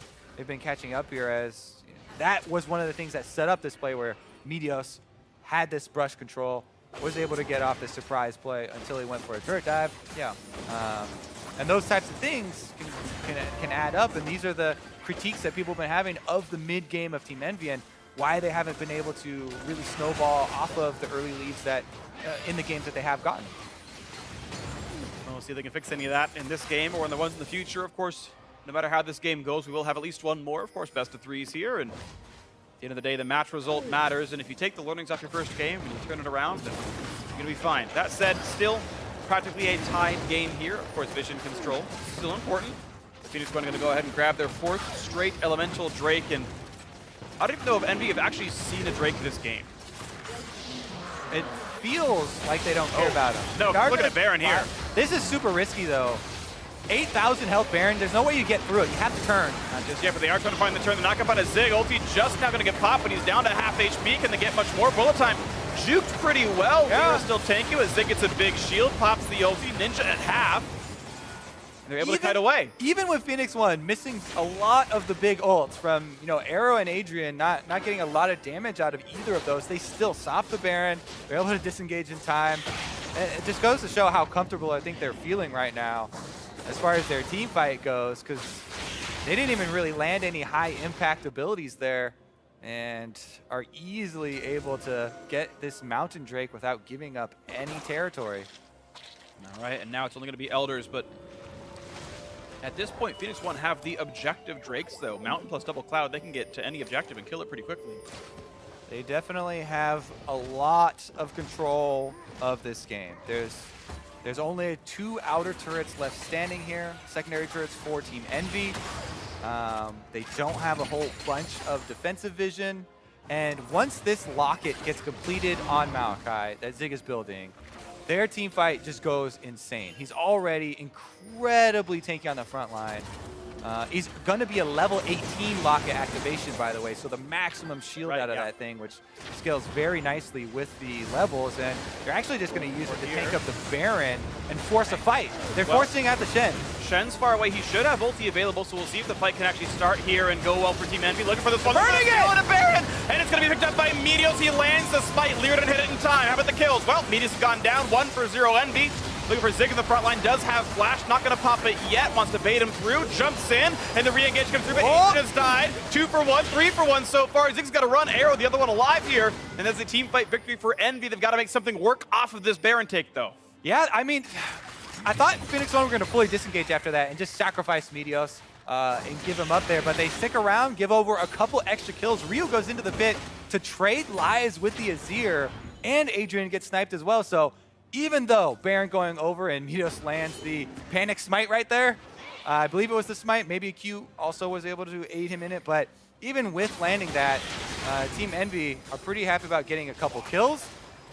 been catching up here, as that was one of the things that set up this play where Meteos had this brush control, was able to get off this surprise play until he went for a turret dive. And those types of things can add up, and these are the critiques that people have been having of the mid game of Team Envy and why they haven't been able to really snowball off of the early leads that in the games that they have gotten. We'll see if they can fix any of that in this game or in the ones in the future. Of course, no matter how this game goes, we will have at least one more, of course, best of 3s here. And at the end of the day, the match result matters. And if you take the learnings off your first game and you turn it around, then you're going to be fine. That said, still practically a tied game here. Of course, vision control still important. Phoenix1 going to go ahead and grab their 4th straight elemental Drake. And I don't even know if Envy have actually seen a Drake this game. It feels like they don't care about him. No, look at Baron here. This is super risky, though. 8,000 health Baron. There's no way you get through it. You have to turn. Not just yet, but they are trying to find the turn. The knockup on a Zig. Ulti just now going to get popped, but he's down to half HP. Can they get much more? Bullet time juked pretty well. They're still tanky as Zig gets a big shield, pops the ulti. Ninja at half. They're able to kite away. Even with Phoenix1 missing a lot of the big ults from Arrow and Adrian not getting a lot of damage out of either of those, they still stop the Baron. They're able to disengage in time. And it just goes to show how comfortable I think they're feeling right now as far as their team fight goes, because they didn't even really land any high impact abilities there. and are easily able to get this Mountain Drake without giving up any territory. All right, and now it's only going to be Elders, but at this point, Phoenix1 have the objective Drakes, though. Mountain plus Double Cloud, they can get to any objective and kill it pretty quickly. They definitely have a lot of control of this game. There's only 2 outer turrets left standing here. Secondary turrets for Team Envy. They don't have a whole bunch of defensive vision. And once this locket gets completed on Maokai that Zig is building, their team fight just goes insane. He's already incredibly tanky on the front line. He's going to be a level 18 locket activation, by the way, so the maximum shield out of that thing, which scales very nicely with the levels, and they're actually just going to use it to tank up the Baron and force a fight. They're forcing out the Shen. Shen's far away. He should have ulti available, so we'll see if the fight can actually start here and go well for Team Envy. Looking for this one. Burning it! And a Baron! And it's going to be picked up by Meteos. He lands the smite. Lear didn't hit it in time. How about the kills? Well, Meteos has gone down. 1 for 0 Envy. Looking for Zig in the front line, does have flash, not going to pop it yet, wants to bait him through, jumps in, and the re-engage comes through, but he just died. 2 for 1, 3 for 1 so far. Zig's got to run, Arrow, the other one alive here, and that's a team fight victory for Envy. They've got to make something work off of this Baron take, though. Yeah, I mean, I thought Phoenix1 were going to fully disengage after that and just sacrifice Meteos and give him up there, but they stick around, give over a couple extra kills. Ryu goes into the pit to trade lives with the Azir, and Adrian gets sniped as well, so even though Baron going over and Meteos lands the panic smite right there, I believe it was the smite, maybe Q also was able to aid him in it, but even with landing that, Team Envy are pretty happy about getting a couple kills.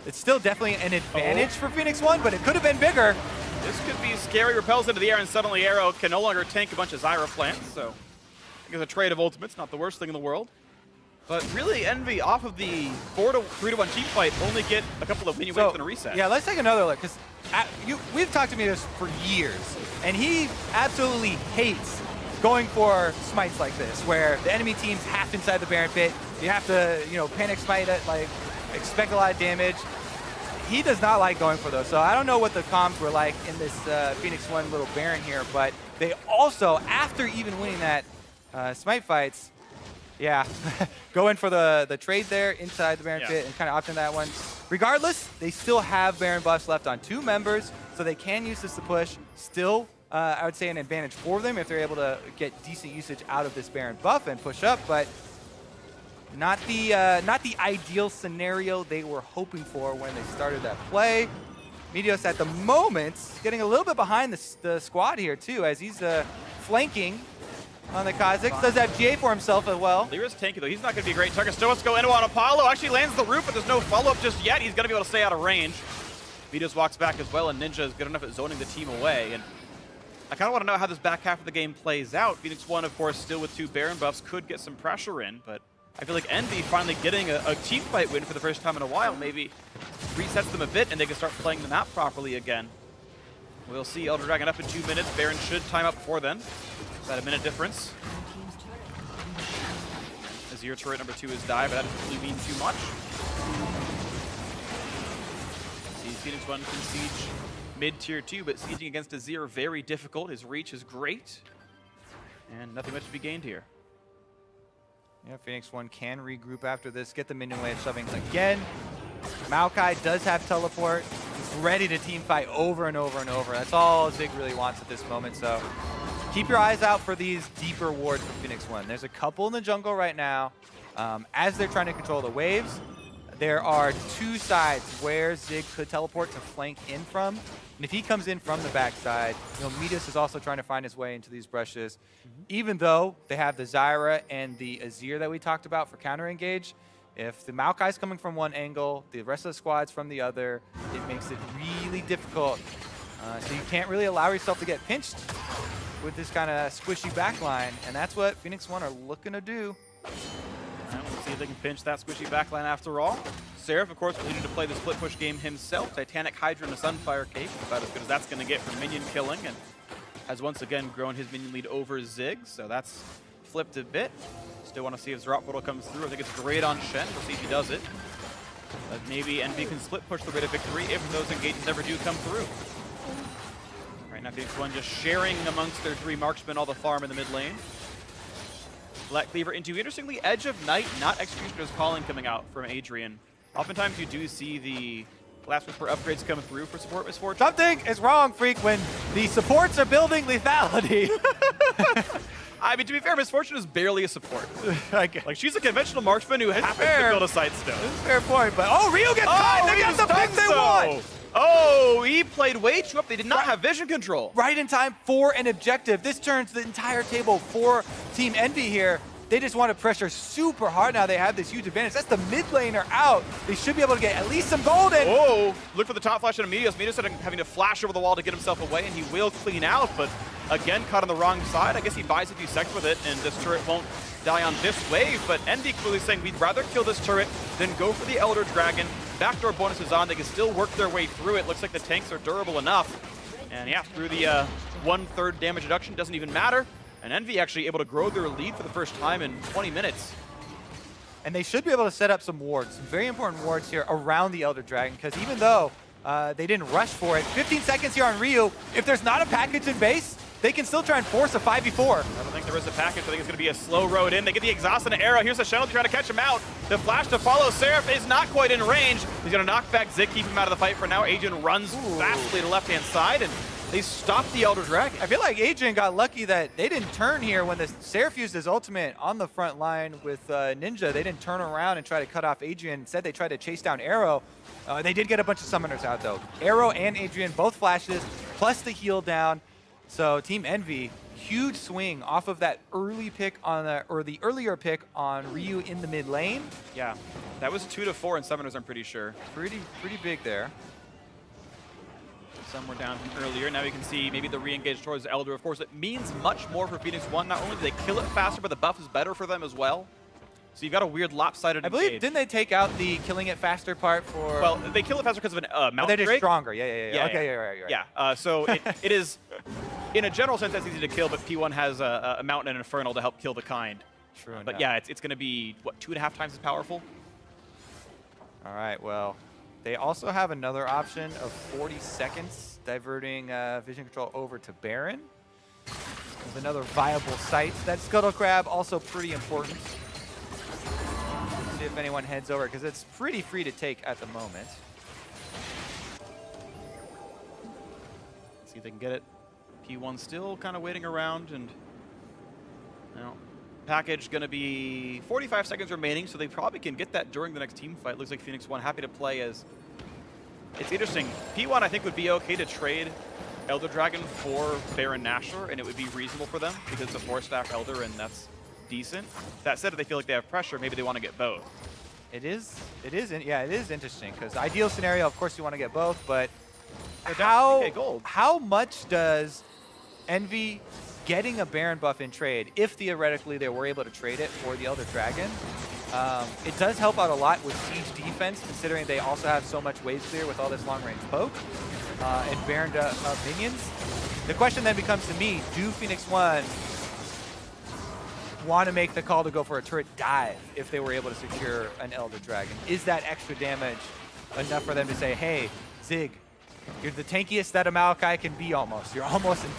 It's still definitely an advantage for Phoenix1, but it could have been bigger. This could be scary, repels into the air, and suddenly Arrow can no longer tank a bunch of Zyra plants, so I guess a trade of ultimates, not the worst thing in the world. But really, Envy, off of the 3-1 team fight, only get a couple of minions and a reset. Yeah, let's take another look, because we've talked to Meteos for years, and he absolutely hates going for smites like this, where the enemy team's half inside the Baron pit. You have to, panic smite it, like, expect a lot of damage. He does not like going for those, so I don't know what the comms were like in this Phoenix1 little Baron here, but they also, after even winning that smite fights, yeah, go in for the trade there inside the Baron pit and kind of opt in that one. Regardless, they still have Baron buffs left on 2 members, so they can use this to push. Still, I would say an advantage for them if they're able to get decent usage out of this Baron buff and push up, but not the ideal scenario they were hoping for when they started that play. Meteos at the moment getting a little bit behind the squad here too, as he's flanking on the Kha'Zix. Does have GA for himself as well. Lyra's tanky though. He's not going to be a great target. Stoics go into on Apollo. Actually lands the roof, but there's no follow-up just yet. He's going to be able to stay out of range. Meteos walks back as well, and Ninja is good enough at zoning the team away. And I kind of want to know how this back half of the game plays out. Phoenix1, of course, still with 2 Baron buffs, could get some pressure in, but I feel like Envy finally getting a team fight win for the first time in a while maybe resets them a bit, and they can start playing the map properly again. We'll see Elder Dragon up in 2 minutes. Baron should time up before then. About a minute difference. Azir turret number 2 is die, but that doesn't really mean too much. See, Phoenix1 can siege mid-tier 2, but sieging against Azir very difficult. His reach is great, and nothing much to be gained here. Yeah, Phoenix1 can regroup after this, get the minion wave shoving again. Maokai does have teleport. He's ready to team fight over and over and over. That's all Zig really wants at this moment, so keep your eyes out for these deeper wards from Phoenix1. There's a couple in the jungle right now. As they're trying to control the waves, there are 2 sides where Zig could teleport to flank in from. And if he comes in from the backside, Meteos is also trying to find his way into these brushes. Even though they have the Zyra and the Azir that we talked about for counter engage, if the Maokai's coming from one angle, the rest of the squad's from the other, it makes it really difficult. So you can't really allow yourself to get pinched with this kind of squishy backline, and that's what Phoenix1 are looking to do. And we'll see if they can pinch that squishy backline after all. Seraph, of course, will need to play the split push game himself. Titanic Hydra and a Sunfire Cape, about as good as that's going to get for minion killing, and has once again grown his minion lead over Zig, so that's flipped a bit. Still want to see if Drop Portal comes through. I think it's great on Shen. We'll see if he does it. But maybe Envy can split push the way to victory if those engagements ever do come through. Right now, Phoenix1 just sharing amongst their 3 marksmen all the farm in the mid lane. Let Cleaver into, interestingly, Edge of Night, not Executioner's Calling coming out from Adrian. Oftentimes you do see the last whisper upgrades come through for support Misfortune. Something is wrong, Freak, when the supports are building lethality. I mean, to be fair, Misfortune is barely a support. Like, Like, she's a conventional marksman who happens fair. to build a Sightstone. This is a fair point, but oh, Ryu gets caught! They got the pick they want! Oh, he played way too up. They did not have vision control. Right in time for an objective. This turns the entire table for Team Envy here. They just want to pressure super hard now. They have this huge advantage. That's the mid laner out. They should be able to get at least some golden. Oh, look for the top flash on Medios. Medios having to flash over the wall to get himself away, and he will clean out, but again, caught on the wrong side. I guess he buys a few seconds with it, and this turret won't die on this wave, but Envy clearly saying we'd rather kill this turret than go for the Elder Dragon. Backdoor bonus is on. They can still work their way through it. Looks like the tanks are durable enough. And yeah, through the 1/3 damage reduction, doesn't even matter. And Envy actually able to grow their lead for the first time in 20 minutes. And they should be able to set up some wards, some very important wards here around the Elder Dragon, because even though they didn't rush for it, 15 seconds here on Ryu, if there's not a package in base, they can still try and force a 5v4. I don't think there is a package. I think it's going to be a slow road in. They get the exhaust and an arrow. Here's a shuttle to try to catch him out. The flash to follow. Seraph is not quite in range. He's going to knock back Zik, keep him out of the fight for now. Adrian runs fastly to the left-hand side, and they stop the Elder Dragon. I feel like Adrian got lucky that they didn't turn here when the Seraph used his ultimate on the front line with Ninja. They didn't turn around and try to cut off Adrian. Instead, they tried to chase down Arrow. They did get a bunch of summoners out, though. Arrow and Adrian, both flashes, plus the heal down. So Team Envy, huge swing off of that early pick on the earlier pick on Ryu in the mid lane. Yeah, that was 2 to 4 in summoners, I'm pretty sure. Pretty big there. Some were down from earlier. Now you can see maybe the re-engage towards Elder. Of course, it means much more for Phoenix1. Not only do they kill it faster, but the buff is better for them as well. So you've got a weird lopsided I believe, engage. didn't they take out the killing it faster part for... Well, they kill it faster because of an Mount they're just Drake. stronger. Yeah. Okay, you're right. Yeah, so it is, in a general sense, that's easy to kill, but P1 has a Mountain and Infernal to help kill the kind. True enough. But yeah, it's going to be, what, 2.5 times as powerful? All right, well, they also have another option of 40 seconds, diverting vision control over to Baron. With another viable site. That Scuttle Crab, also pretty important. See if anyone heads over, because it's pretty free to take at the moment. See if they can get it. P1 still kind of waiting around, and now package going to be 45 seconds remaining, so they probably can get that during the next team fight. Looks like Phoenix1 happy to play as... It's interesting. P1, I think, would be okay to trade Elder Dragon for Baron Nashor, and it would be reasonable for them because it's a 4-stack Elder, and that's decent. That said, if they feel like they have pressure, maybe they want to get both. It is interesting, because ideal scenario, of course, you want to get both, but how much does Envy getting a Baron buff in trade, if theoretically they were able to trade it for the Elder Dragon, it does help out a lot with siege defense, considering they also have so much wave clear with all this long-range poke and Baron minions. The question then becomes to me, do Phoenix1 want to make the call to go for a turret dive if they were able to secure an Elder Dragon? Is that extra damage enough for them to say, hey, Zig, you're the tankiest that a Maokai can be almost. You're almost an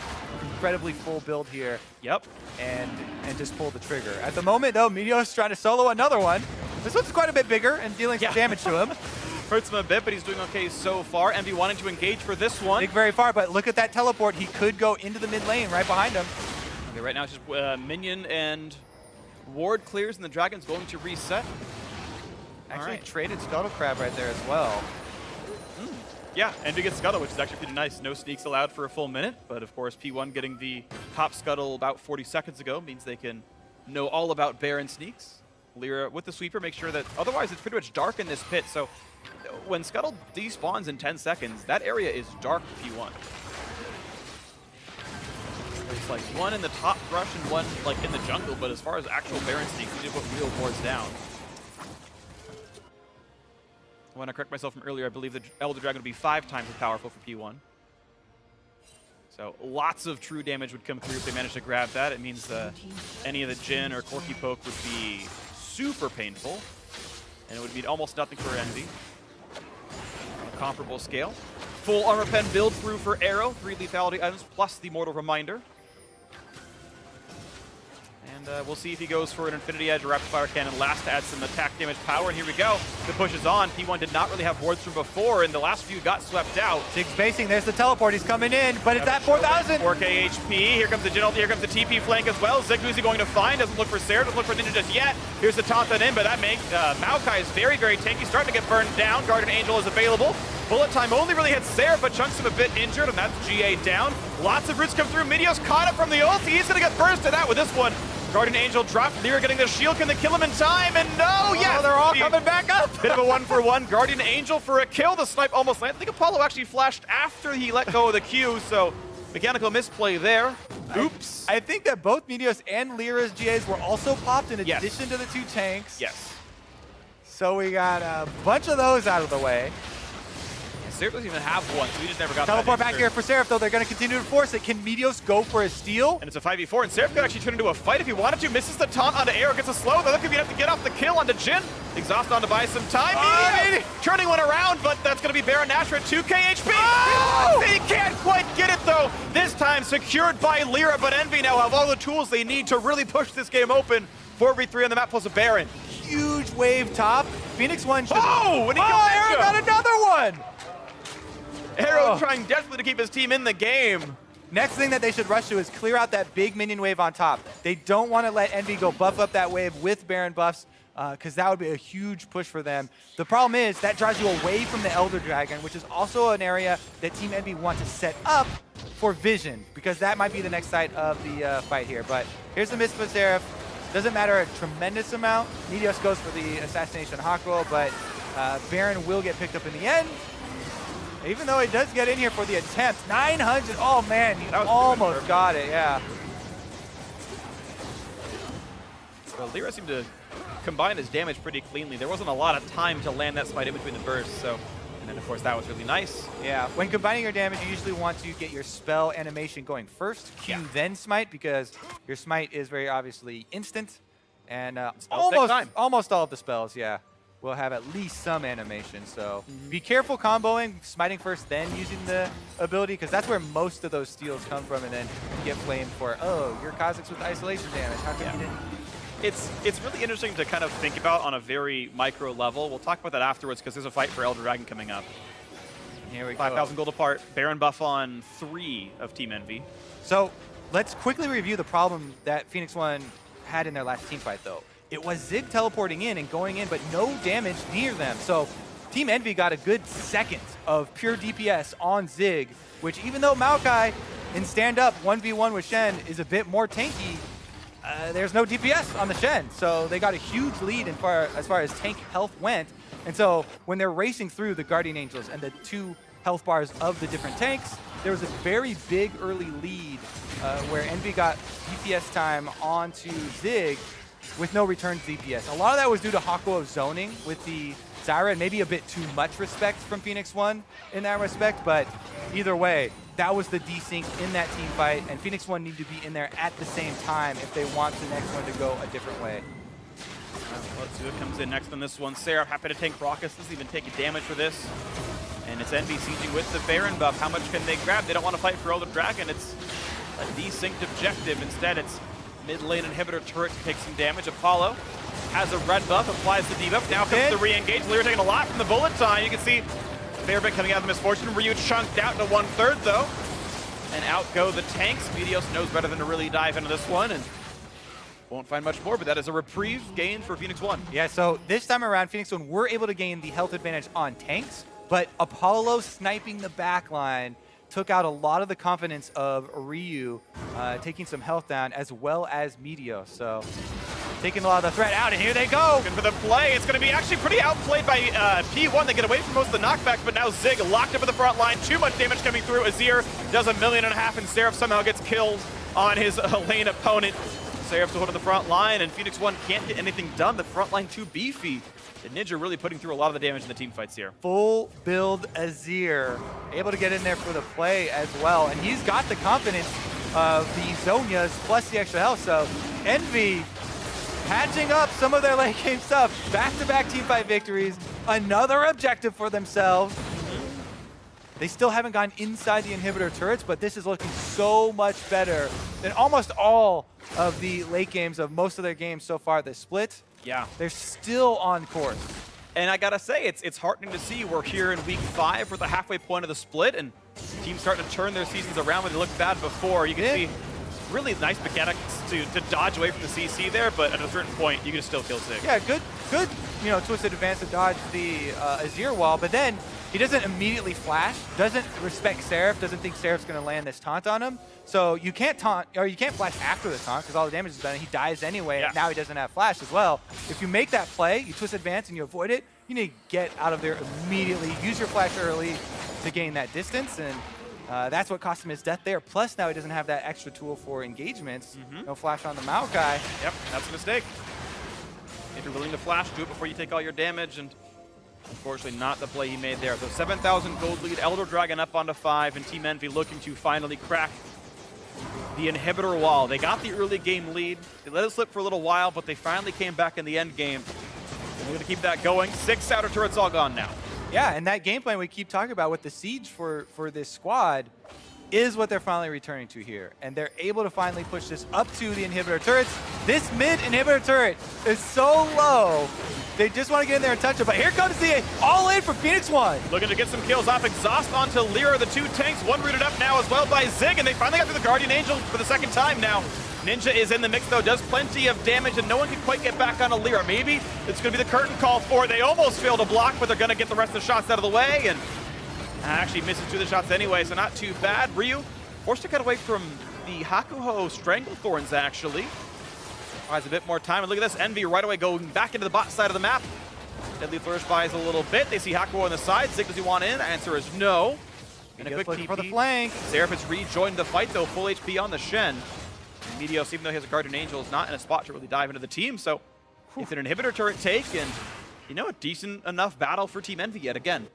incredibly full build here. Yep. And just pull the trigger. At the moment, though, Meteor's trying to solo another one. This one's quite a bit bigger and dealing some damage to him. Hurts him a bit, but he's doing okay so far. Envy wanting to engage for this one. Big very far, but look at that teleport. He could go into the mid lane right behind him. Okay, right now it's just minion and ward clears, and the Dragon's going to reset. Actually traded Scuttle Crab right there as well. Yeah, Envy gets Scuttle, which is actually pretty nice. No sneaks allowed for a full minute, but of course P1 getting the top Scuttle about 40 seconds ago means they can know all about Baron sneaks. Lyra with the sweeper, make sure that, otherwise it's pretty much dark in this pit, so when Scuttle despawns in 10 seconds, that area is dark for P1. There's like one in the top brush and one like in the jungle, but as far as actual Baron sneaks, you need to put real wards down. I want to correct myself from earlier. I believe the Elder Dragon would be 5 times as powerful for P1. So lots of true damage would come through if they managed to grab that. It means any of the Jin or Corky Poke would be super painful, and it would be almost nothing for Envy on a comparable scale. Full armor pen build through for Arrow, 3 lethality items plus the Mortal Reminder. And we'll see if he goes for an Infinity Edge or Rapid Fire Cannon last to add some attack damage power. And here we go. The push is on. P1 did not really have wards from before, and the last few got swept out. Zig spacing. There's the teleport. He's coming in, but it's at 4,000. 4K HP. Here comes the Genel. Here comes the TP flank as well. Zig, who's he going to find? Doesn't look for Sarah. Doesn't look for Ninja just yet. Here's the taunt that in, but that makes Maokai is very, very tanky. Starting to get burned down. Guardian Angel is available. Bullet time only really hits Seraph, but Chunks him a bit injured, and that's GA down. Lots of roots come through. Meteos caught up from the ult. He's going to get bursted out with this one. Guardian Angel dropped. Lyra getting the shield. Can they kill him in time? And no, yes! They're all coming back up. Bit of a 1-for-1. Guardian Angel for a kill. The snipe almost landed. I think Apollo actually flashed after he let go of the Q, so mechanical misplay there. Oops. I think that both Meteos and Lyra's GAs were also popped in Yes. addition to the 2 tanks. Yes. So we got a bunch of those out of the way. Seraph doesn't even have one, so we just never got Teleport that back here for Seraph, though. They're going to continue to force it. Can Meteos go for a steal? And it's a 5v4, and Seraph could actually turn into a fight if he wanted to. Misses the taunt onto Arrow, gets a slow. They're looking to have to get off the kill onto Jin. Exhaust on to buy some time. Turning one around, but that's going to be Baron Nashor at 2k HP. Oh! They can't quite get it, though. This time secured by Lyra, but Envy now have all the tools they need to really push this game open. 4v3 on the map plus a Baron. Huge wave top. Phoenix1 should... Oh, and he Arrow got another one! Arrow trying desperately to keep his team in the game. Next thing that they should rush to is clear out that big minion wave on top. They don't want to let Envy go buff up that wave with Baron buffs, because that would be a huge push for them. The problem is that drives you away from the Elder Dragon, which is also an area that Team Envy want to set up for Vision, because that might be the next site of the fight here. But here's the miss for Seraph. Doesn't matter a tremendous amount. Meteos goes for the Assassination Hawk roll, but Baron will get picked up in the end. Even though he does get in here for the attempt. 900, oh man, he almost got it, yeah. Well, Lyra seemed to combine his damage pretty cleanly. There wasn't a lot of time to land that smite in between the bursts, so. And then of course that was really nice. Yeah, when combining your damage, you usually want to get your spell animation going first, Q then smite, because your smite is very obviously instant. And almost all of the spells, will have at least some animation. So be careful comboing, smiting first, then using the ability, because that's where most of those steals come from, and then you get flamed for, oh, your Kha'Zix with isolation damage. How come you didn't? It's really interesting to kind of think about on a very micro level. We'll talk about that afterwards because there's a fight for Elder Dragon coming up. Here we go. 5,000 gold apart. Baron buff on 3 of Team Envy. So let's quickly review the problem that Phoenix1 had in their last team fight, though. It was Zig teleporting in and going in, but no damage near them. So Team Envy got a good second of pure DPS on Zig, which even though Maokai in stand-up 1v1 with Shen is a bit more tanky, there's no DPS on the Shen. So they got a huge lead as far as tank health went. And so when they're racing through the Guardian Angels and the 2 health bars of the different tanks, there was a very big early lead where Envy got DPS time onto Zig with no return DPS. A lot of that was due to Hakuo zoning with the Zyra, and maybe a bit too much respect from Phoenix1 in that respect, but either way, that was the desync in that team fight, and Phoenix1 need to be in there at the same time if they want the next one to go a different way. Let's see what comes in next on this one. Seraph happy to tank Raucus. Doesn't even take a damage for this. And it's Envy sieging with the Baron buff. How much can they grab? They don't want to fight for Elder Dragon. It's a desynced objective. Instead, it's mid lane inhibitor turret to take some damage. Apollo has a red buff, applies the debuff. Now comes the re-engage. Lyra taking a lot from the bullet time. You can see fair bit coming out of the Misfortune. Ryu chunked out to 1/3 though. And out go the tanks. Meteos knows better than to really dive into this one and won't find much more, but that is a reprieve gain for Phoenix1. Yeah, so this time around, Phoenix1 were able to gain the health advantage on tanks, but Apollo sniping the backline took out a lot of the confidence of Ryu, taking some health down, as well as Meteos. So taking a lot of the threat out, and here they go. Looking for the play. It's going to be actually pretty outplayed by P1. They get away from most of the knockbacks, but now Zig locked up at the front line. Too much damage coming through. Azir does 1.5 million, and Seraph somehow gets killed on his lane opponent. Seraph to hold on the front line, and Phoenix1 can't get anything done. The front line too beefy. And Ninja really putting through a lot of the damage in the team fights here. Full build Azir, able to get in there for the play as well. And he's got the confidence of the Zonias plus the extra health. So Envy patching up some of their late game stuff. Back-to-back team fight victories. Another objective for themselves. They still haven't gotten inside the inhibitor turrets, but this is looking so much better than almost all of the late games of most of their games so far this split. Yeah. They're still on course. And I gotta say, it's heartening to see we're here in week 5. We're at the halfway point of the split, and teams starting to turn their seasons around when they looked bad before. You can see really nice mechanics to dodge away from the CC there, but at a certain point, you can still kill Sig. Yeah, good, twisted advance to dodge the Azir wall, but then he doesn't immediately flash, doesn't respect Seraph, doesn't think Seraph's going to land this taunt on him. So you can't taunt, or you can't flash after the taunt because all the damage is done and he dies anyway, and now he doesn't have flash as well. If you make that play, you twist advance and you avoid it, you need to get out of there immediately, use your flash early to gain that distance, and that's what cost him his death there. Plus now he doesn't have that extra tool for engagements. No flash on the Maokai. Yep, that's a mistake. If you're willing to flash, do it before you take all your damage, and unfortunately not the play he made there. So 7,000 gold lead, Elder Dragon up onto 5, and Team EnVy looking to finally crack the inhibitor wall. They got the early game lead. They let it slip for a little while, but they finally came back in the end game. They're going to keep that going. 6 outer turrets all gone now. Yeah, and that game plan we keep talking about with the siege for this squad is what they're finally returning to here. And they're able to finally push this up to the inhibitor turrets. This mid inhibitor turret is so low. They just want to get in there and touch it. But here comes the all in for Phoenix1. Looking to get some kills off Exhaust onto Lyra, the 2 tanks. One rooted up now as well by Zig, and they finally got through the Guardian Angel for the 2nd time now. Ninja is in the mix though, does plenty of damage, and no one can quite get back on a Lyra. Maybe it's going to be the curtain call for it. They almost failed to block, but they're going to get the rest of the shots out of the way, and actually misses 2 of the shots anyway, so not too bad. Ryu forced to cut away from the Hakuho Stranglethorns, actually. Buys a bit more time, and look at this, EnVy right away going back into the bot side of the map. Deadly Flourish buys a little bit. They see Hakuho on the side. Zig, does he want in? Answer is no. And a quick TP for the flank. Seraph has rejoined the fight though, full HP on the Shen. And Meteos, even though he has a Guardian Angel, is not in a spot to really dive into the team, so it's an inhibitor turret take, and a decent enough battle for Team EnVy yet again.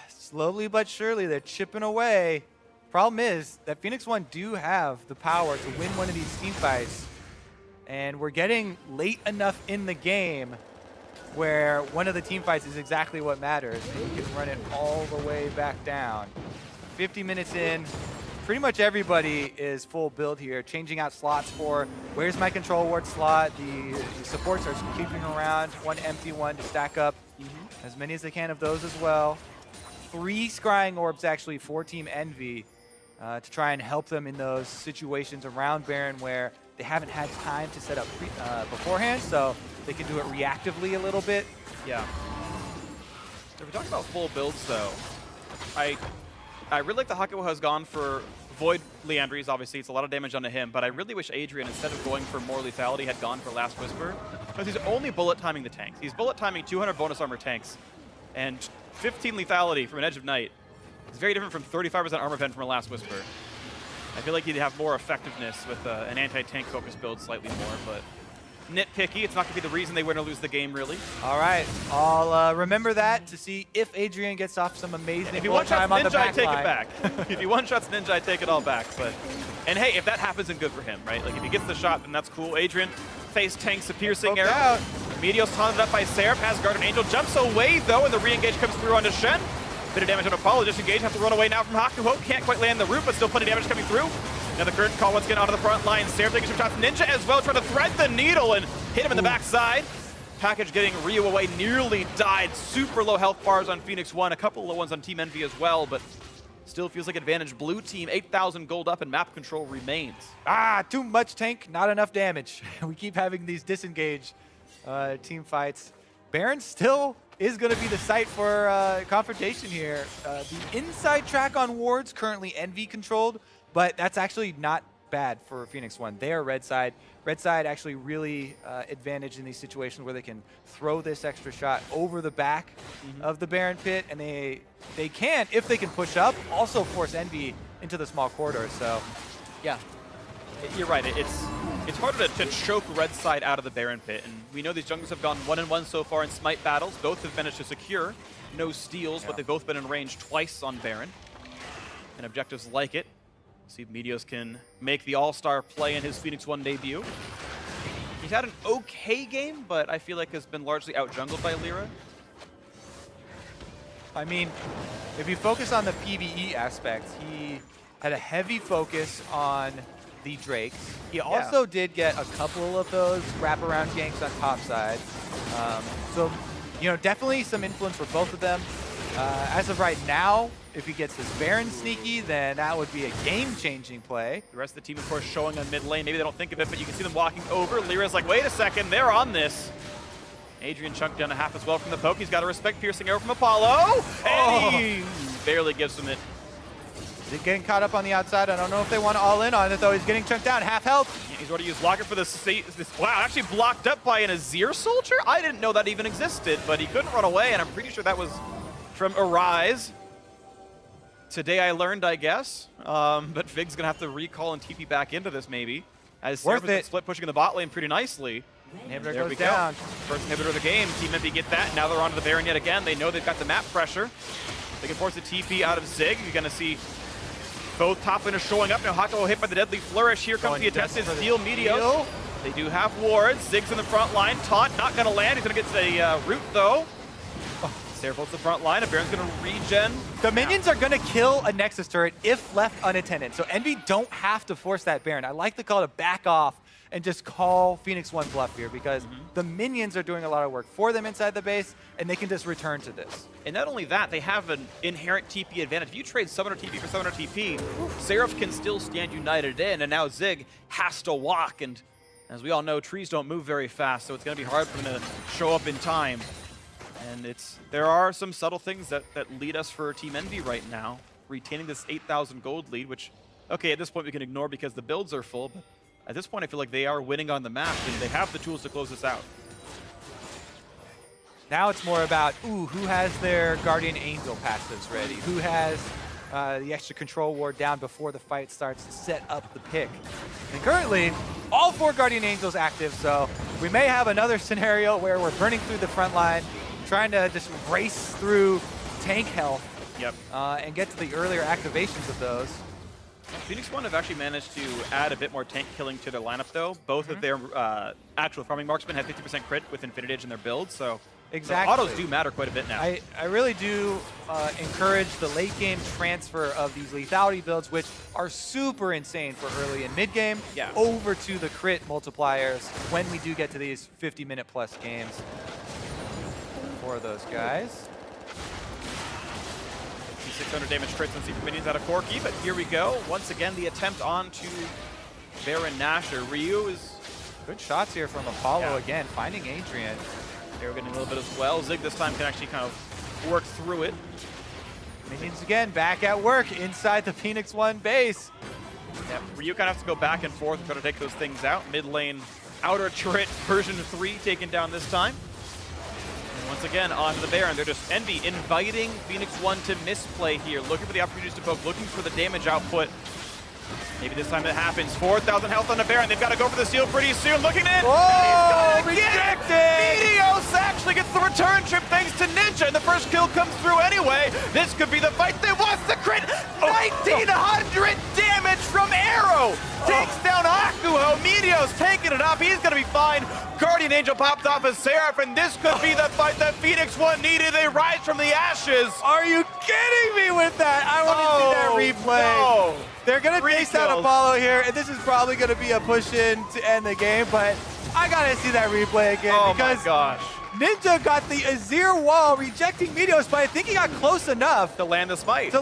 Slowly but surely, they're chipping away. Problem is that Phoenix1 do have the power to win one of these team fights, and we're getting late enough in the game where one of the team fights is exactly what matters. You can run it all the way back down. 50 minutes in, pretty much everybody is full build here, changing out slots for where's my control ward slot. The supports are keeping around one empty one to stack up as many as they can of those as well. 3 scrying orbs actually for Team EnVy to try and help them in those situations around Baron where they haven't had time to set up beforehand, so they can do it reactively a little bit. Yeah. If we're talking about full builds, though, I really like the Hakuho has gone for Void Leandries. Obviously, it's a lot of damage onto him, but I really wish Adrian, instead of going for more lethality, had gone for Last Whisper, because he's only bullet timing the tanks. He's bullet timing 200 bonus armor tanks, and 15 lethality from an Edge of Night. It's very different from 35% armor pen from a Last Whisper. I feel like he'd have more effectiveness with an anti-tank focused build slightly more, but nitpicky. It's not going to be the reason they win or lose the game, really. All right, I'll remember that to see if Adrian gets off some amazing if he one-shots on the Ninja, back I take line. it back. If he one-shots Ninja, I take it all back. And hey, if that happens, then good for him, right? Like, if he gets the shot, then that's cool. Adrian face tanks a piercing arrow. Out. Meteos taunted up by Seraph, has Guardian Angel, jumps away, though, and the re-engage comes through onto Shen. Bit of damage on Apollo, disengage, have to run away now from Hakuho. Can't quite land the root, but still plenty of damage coming through. Now the curtain call once again onto the front line. Seraph taking some shots. Ninja as well, trying to thread the needle and hit him in the backside. Package getting Ryu away, nearly died. Super low health bars on Phoenix1, a couple of low ones on Team EnVy as well, but still feels like advantage. Blue team, 8,000 gold up, and map control remains. Too much tank, not enough damage. We keep having these disengage team fights. Baron still is going to be the site for confrontation here. The inside track on wards currently EnVy controlled, but that's actually not bad for Phoenix1. They are red side. Red side actually really advantaged in these situations where they can throw this extra shot over the back of the Baron pit, and they can, if they can push up, also force EnVy into the small corridor. So, yeah. You're right. It's harder to choke red side out of the Baron pit, and we know these junglers have gone 1-1 so far in Smite battles. Both have managed to secure no steals, but they've both been in range twice on Baron, and objectives like it. See if Meteos can make the all-star play in his Phoenix1 debut. He's had an okay game, but I feel like has been largely out-jungled by Lyra. I mean, if you focus on the PvE aspects, he had a heavy focus on the Drakes. He also did get a couple of those wraparound ganks on top side. So, you know, definitely some influence for both of them. As of right now, if he gets this Baron sneaky, then that would be a game-changing play. The rest of the team, of course, showing on mid lane. Maybe they don't think of it, but you can see them walking over. Lyra's like, wait a second, they're on this. Adrian chunked down a half as well from the poke. He's got a respect piercing arrow from Apollo. And he barely gives him it. Is he getting caught up on the outside? I don't know if they want to all in on it, though. He's getting chunked down, half health. He's already used Locker for this. Wow, actually blocked up by an Azir soldier? I didn't know that even existed, but he couldn't run away, and I'm pretty sure that was from Arise. Today I learned, I guess. But Vig's going to have to recall and TP back into this, maybe. As Seraph's split pushing in the bot lane pretty nicely. Inhibitor goes down. First inhibitor of the game. Team Envy get that. Now they're onto the Baron yet again. They know they've got the map pressure. They can force a TP out of Zig. You're going to see both top laners showing up. Now Hako hit by the deadly flourish. Here comes the attempted steal Meteos. They do have wards. Zig's in the front line. Taunt not going to land. He's going to get the root though. Seraph's the front line. A Baron's going to regen. The minions are going to kill a Nexus turret if left unattended. So Envy don't have to force that Baron. I like the call to back off and just call Phoenix1 bluff here because the minions are doing a lot of work for them inside the base, and they can just return to this. And not only that, they have an inherent TP advantage. If you trade Summoner TP for Summoner TP, Seraph can still stand united in, and now Zig has to walk. And as we all know, trees don't move very fast, so it's going to be hard for them to show up in time. And there are some subtle things that lead us for Team Envy right now. Retaining this 8,000 gold lead, which, okay, at this point we can ignore because the builds are full, but at this point I feel like they are winning on the map and they have the tools to close this out. Now it's more about, who has their Guardian Angel passives ready? Who has the extra control ward down before the fight starts to set up the pick? And currently, all 4 Guardian Angels active, so we may have another scenario where we're burning through the front line, trying to just race through tank health and get to the earlier activations of those. Phoenix1 have actually managed to add a bit more tank killing to their lineup, though. Both of their actual farming marksmen have 50% crit with Infinite Edge in their build, so exactly. the autos do matter quite a bit now. I really do encourage the late game transfer of these lethality builds, which are super insane for early and mid game, over to the crit multipliers when we do get to these 50-minute plus games for those guys. 600 damage crits and Secret Minions out of Corki, but here we go. Once again, the attempt on to Baron Nashor. Ryu is... Good shots here from Apollo again, finding Adrian. They're getting a little bit as well. Zig this time can actually kind of work through it. Minions again, back at work inside the Phoenix1 base. Yeah, Ryu kind of has to go back and forth and try to take those things out. Mid lane, outer turret version 3 taken down this time. And once again, onto the Baron. They're just Envy inviting Phoenix1 to misplay here, looking for the opportunities to poke, looking for the damage output. Maybe this time it happens. 4,000 health on the Baron. They've got to go for the steal pretty soon. Looking in. Oh, rejected! Meteos actually gets the return trip thanks to Ninja, and the first kill comes through anyway. This could be the fight they want. The crit. 1,900 damage from Arrow. Takes down Akuho. Meteos taking it up. He's going to be fine. Guardian Angel popped off as Seraph, and this could be the fight that Phoenix1 needed. They rise from the ashes. Are you kidding me with that? I want to see that replay. No. They're going to chase out Apollo here, and this is probably going to be a push-in to end the game, but I got to see that replay again because my gosh. Ninja got the Azir wall, rejecting Meteos, but I think he got close enough to land the smite.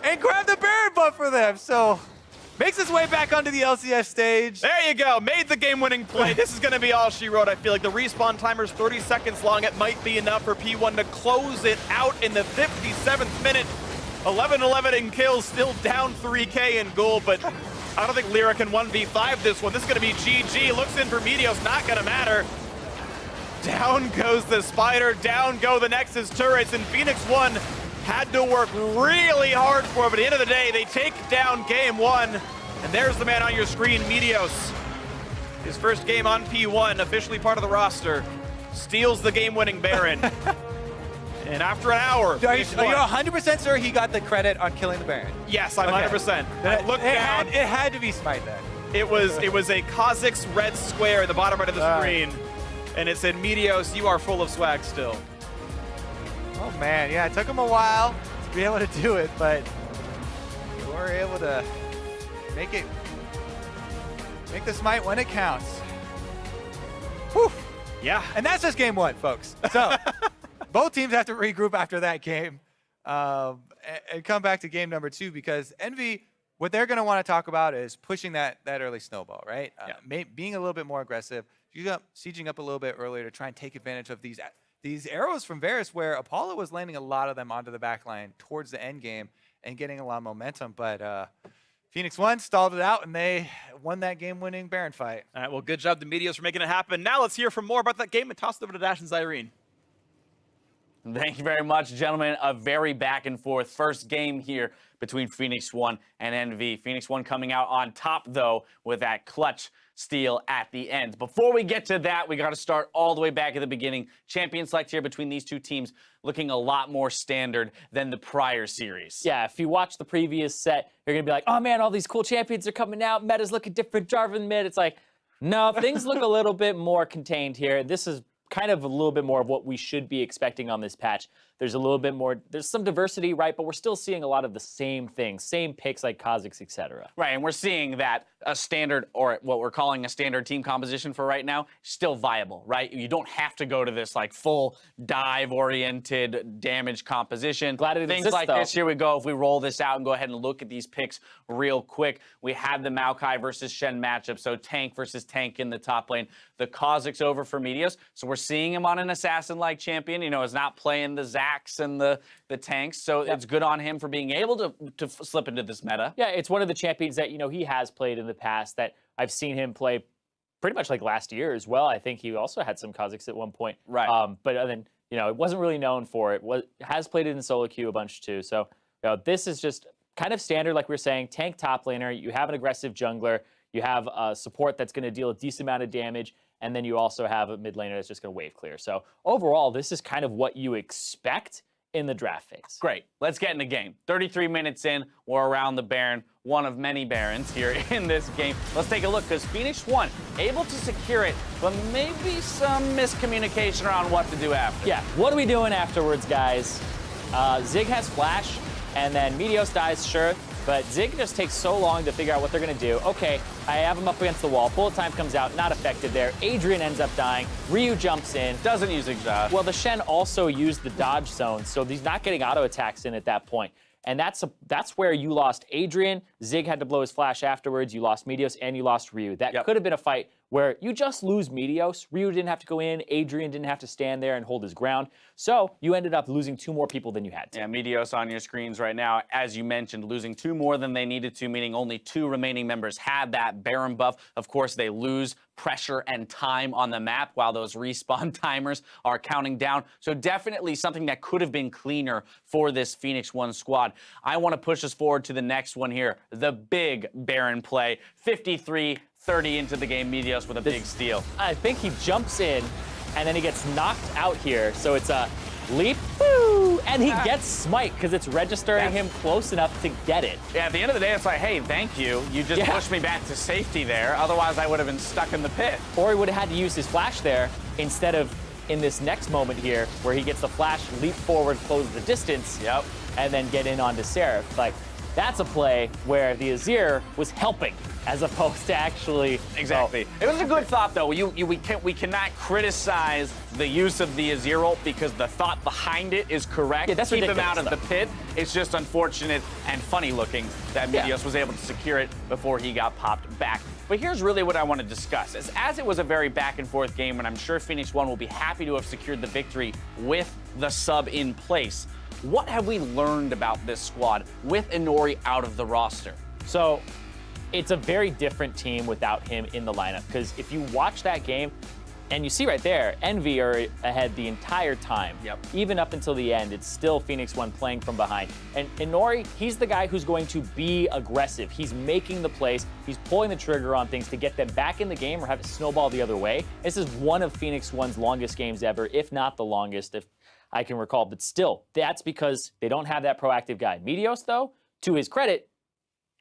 And grab the Baron buff for them. So makes his way back onto the LCS stage. There you go. Made the game-winning play. This is going to be all she wrote. I feel like the respawn timer's 30 seconds long. It might be enough for P1 to close it out in the 57th minute. 11-11 in kills, still down 3K in gold, but I don't think Lyra can 1v5 this one. This is going to be GG. Looks in for Meteos, not going to matter. Down goes the Spider, down go the Nexus turrets, and Phoenix1 had to work really hard for it, but at the end of the day, they take down game 1, and there's the man on your screen, Meteos. His first game on P1, officially part of the roster, steals the game-winning Baron. And after an hour, are you 100% sure he got the credit on killing the Baron? Yes, I'm 100%. I looked down. It had to be Smite then. It was a Kha'Zix red square at the bottom right of the screen, and it said, Meteos, you are full of swag still. Oh man, yeah, it took him a while to be able to do it, but you were able to make the smite when it counts. Whew. Yeah. And that's just game one, folks. So both teams have to regroup after that game and come back to game number 2, because Envy, what they're going to want to talk about is pushing that early snowball, right? Being a little bit more aggressive, sieging up a little bit earlier to try and take advantage of these arrows from Varus, where Apollo was landing a lot of them onto the back line towards the end game and getting a lot of momentum. But Phoenix1 stalled it out, and they won that game-winning Baron fight. All right, well, good job, the Meteos, for making it happen. Now let's hear from more about that game and toss it over to Dash and Zyrene. Thank you very much, gentlemen. A very back and forth first game here between Phoenix1 and EnVy. Phoenix1 coming out on top, though, with that clutch steal at the end. Before we get to that, we got to start all the way back at the beginning. Champion select here between these two teams looking a lot more standard than the prior series. Yeah, if you watch the previous set, you're going to be like, oh man, all these cool champions are coming out. Meta's looking different. Jarvan mid. It's like, no, things look a little bit more contained here. This is kind of a little bit more of what we should be expecting on this patch. There's a little bit more, there's some diversity, right? But we're still seeing a lot of the same things, same picks like Kha'Zix, etc. Right, and we're seeing that a standard, or what we're calling a standard team composition for right now, still viable, right? You don't have to go to this like full dive-oriented damage composition. Glad it Things exists, like though. this, here we go. If we roll this out and go ahead and look at these picks real quick, we have the Maokai versus Shen matchup, so tank versus tank in the top lane. The Kha'Zix over for Meteos, so we're seeing him on an assassin-like champion, you know, is not playing the Zacs and the tanks, so it's good on him for being able to slip into this meta. Yeah, it's one of the champions that, you know, he has played in the past that I've seen him play pretty much like last year as well. I think he also had some Kha'Zix at one point. Right. But then, you know, it wasn't really known for it. Has played it in solo queue a bunch too. So, you know, this is just kind of standard, like we were saying, tank top laner. You have an aggressive jungler. You have a support that's going to deal a decent amount of damage. And then you also have a mid laner that's just going to wave clear. So overall, this is kind of what you expect in the draft phase. Great. Let's get in the game. 33 minutes in, we're around the Baron, one of many Barons here in this game. Let's take a look, because Phoenix1 able to secure it, but maybe some miscommunication around what to do after. Yeah, what are we doing afterwards, guys? Zig has flash, and then Meteos dies, sure, but Zig just takes so long to figure out what they're going to do. Okay, I have him up against the wall. Bullet time comes out, not effective there. Adrian ends up dying. Ryu jumps in. Doesn't use exhaust. Well, the Shen also used the dodge zone, so he's not getting auto attacks in at that point. And that's where you lost Adrian. Zig had to blow his flash afterwards. You lost Meteos and you lost Ryu. That could have been a fight where you just lose Meteos. Ryu didn't have to go in. Adrian didn't have to stand there and hold his ground. So you ended up losing 2 more people than you had to. Yeah, Meteos on your screens right now, as you mentioned, losing 2 more than they needed to, meaning only 2 remaining members had that Baron buff. Of course, they lose pressure and time on the map while those respawn timers are counting down. So definitely something that could have been cleaner for this Phoenix1 squad. I want to push us forward to the next one here, the big Baron play. 53-30 into the game, Meteos with a big steal. I think he jumps in, and then he gets knocked out here. So it's a leap, woo, and he gets smite because it's registering him close enough to get it. Yeah, at the end of the day, it's like, hey, thank you. You just pushed me back to safety there. Otherwise, I would have been stuck in the pit. Or he would have had to use his flash there instead of in this next moment here where he gets the flash, leap forward, close the distance, and then get in onto Seraph. Like, that's a play where the Azir was helping as opposed to actually... Exactly. It was a good thought, though. We cannot criticize the use of the Azir ult because the thought behind it is correct. Yeah, that's Keep him ridiculous, out of the pit. It's just unfortunate and funny looking that Meteos was able to secure it before he got popped back. But here's really what I want to discuss. As it was a very back and forth game, and I'm sure Phoenix1 will be happy to have secured the victory with the sub in place. What have we learned about this squad with Inori out of the roster? So it's a very different team without him in the lineup, because if you watch that game, and you see right there, EnVy are ahead the entire time. Even up until the end, it's still Phoenix1 playing from behind. And Inori, he's the guy who's going to be aggressive. He's making the plays. He's pulling the trigger on things to get them back in the game or have it snowball the other way. This is one of Phoenix1's longest games ever, if not the longest, if I can recall. But still, that's because they don't have that proactive guy. Meteos, though, to his credit,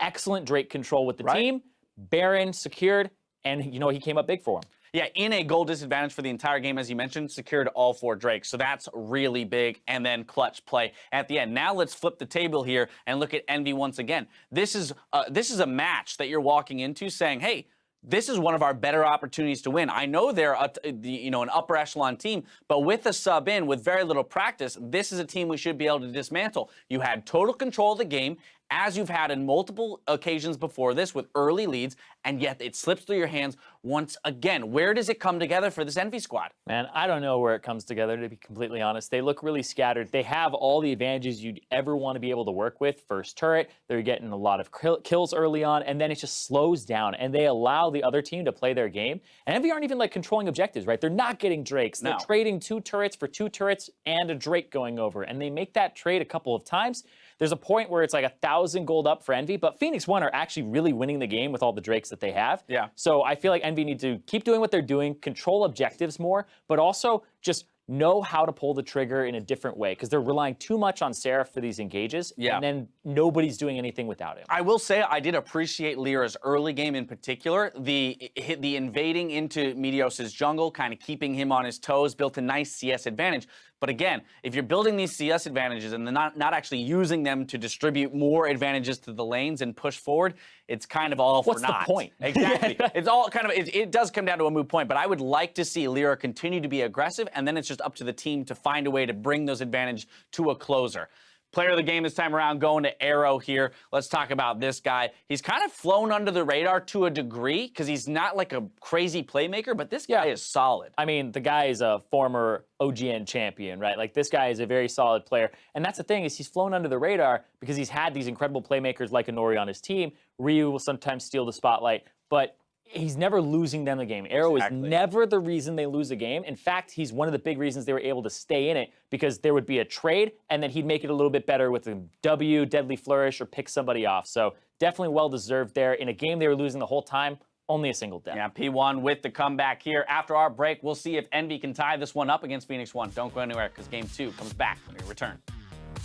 excellent Drake control with the team. Baron secured, and, you know, he came up big for him. Yeah, in a goal disadvantage for the entire game, as you mentioned, secured all 4 Drakes. So that's really big, and then clutch play at the end. Now let's flip the table here and look at Envy once again. This is a match that you're walking into saying, hey, this is one of our better opportunities to win. I know they're an upper echelon team, but with a sub in, with very little practice, this is a team we should be able to dismantle. You had total control of the game, as you've had in multiple occasions before this with early leads, and yet it slips through your hands once again. Where does it come together for this Envy squad? Man, I don't know where it comes together, to be completely honest. They look really scattered. They have all the advantages you'd ever want to be able to work with. First turret, they're getting a lot of kills early on, and then it just slows down, and they allow the other team to play their game. And Envy aren't even like controlling objectives, right? They're not getting Drakes. They're trading 2 turrets for 2 turrets and a Drake going over, and they make that trade a couple of times. There's a point where it's like 1,000 gold up for Envy, but Phoenix1 are actually really winning the game with all the Drakes that they have. Yeah. So I feel like Envy need to keep doing what they're doing, control objectives more, but also just know how to pull the trigger in a different way, because they're relying too much on Seraph for these engages, and then nobody's doing anything without him. I will say I did appreciate Lyra's early game in particular. The invading into Meteos' jungle, kind of keeping him on his toes, built a nice CS advantage. But again, if you're building these CS advantages and not actually using them to distribute more advantages to the lanes and push forward, it's kind of all for naught. What's the point? Exactly. It's all kind of, it does come down to a moot point, but I would like to see Lyra continue to be aggressive, and then it's just up to the team to find a way to bring those advantages to a closer. Player of the game this time around, going to Arrow here. Let's talk about this guy. He's kind of flown under the radar to a degree because he's not like a crazy playmaker, but this guy is solid. I mean, the guy is a former OGN champion, right? Like, this guy is a very solid player. And that's the thing, is he's flown under the radar because he's had these incredible playmakers like Inori on his team. Ryu will sometimes steal the spotlight, but he's never losing them the game. Arrow is never the reason they lose a game. In fact, he's one of the big reasons they were able to stay in it, because there would be a trade, and then he'd make it a little bit better with a W, Deadly Flourish, or pick somebody off. So definitely well-deserved there. In a game they were losing the whole time, only a single death. Yeah, P1 with the comeback here. After our break, we'll see if Envy can tie this one up against Phoenix1. Don't go anywhere, because Game 2 comes back when we return.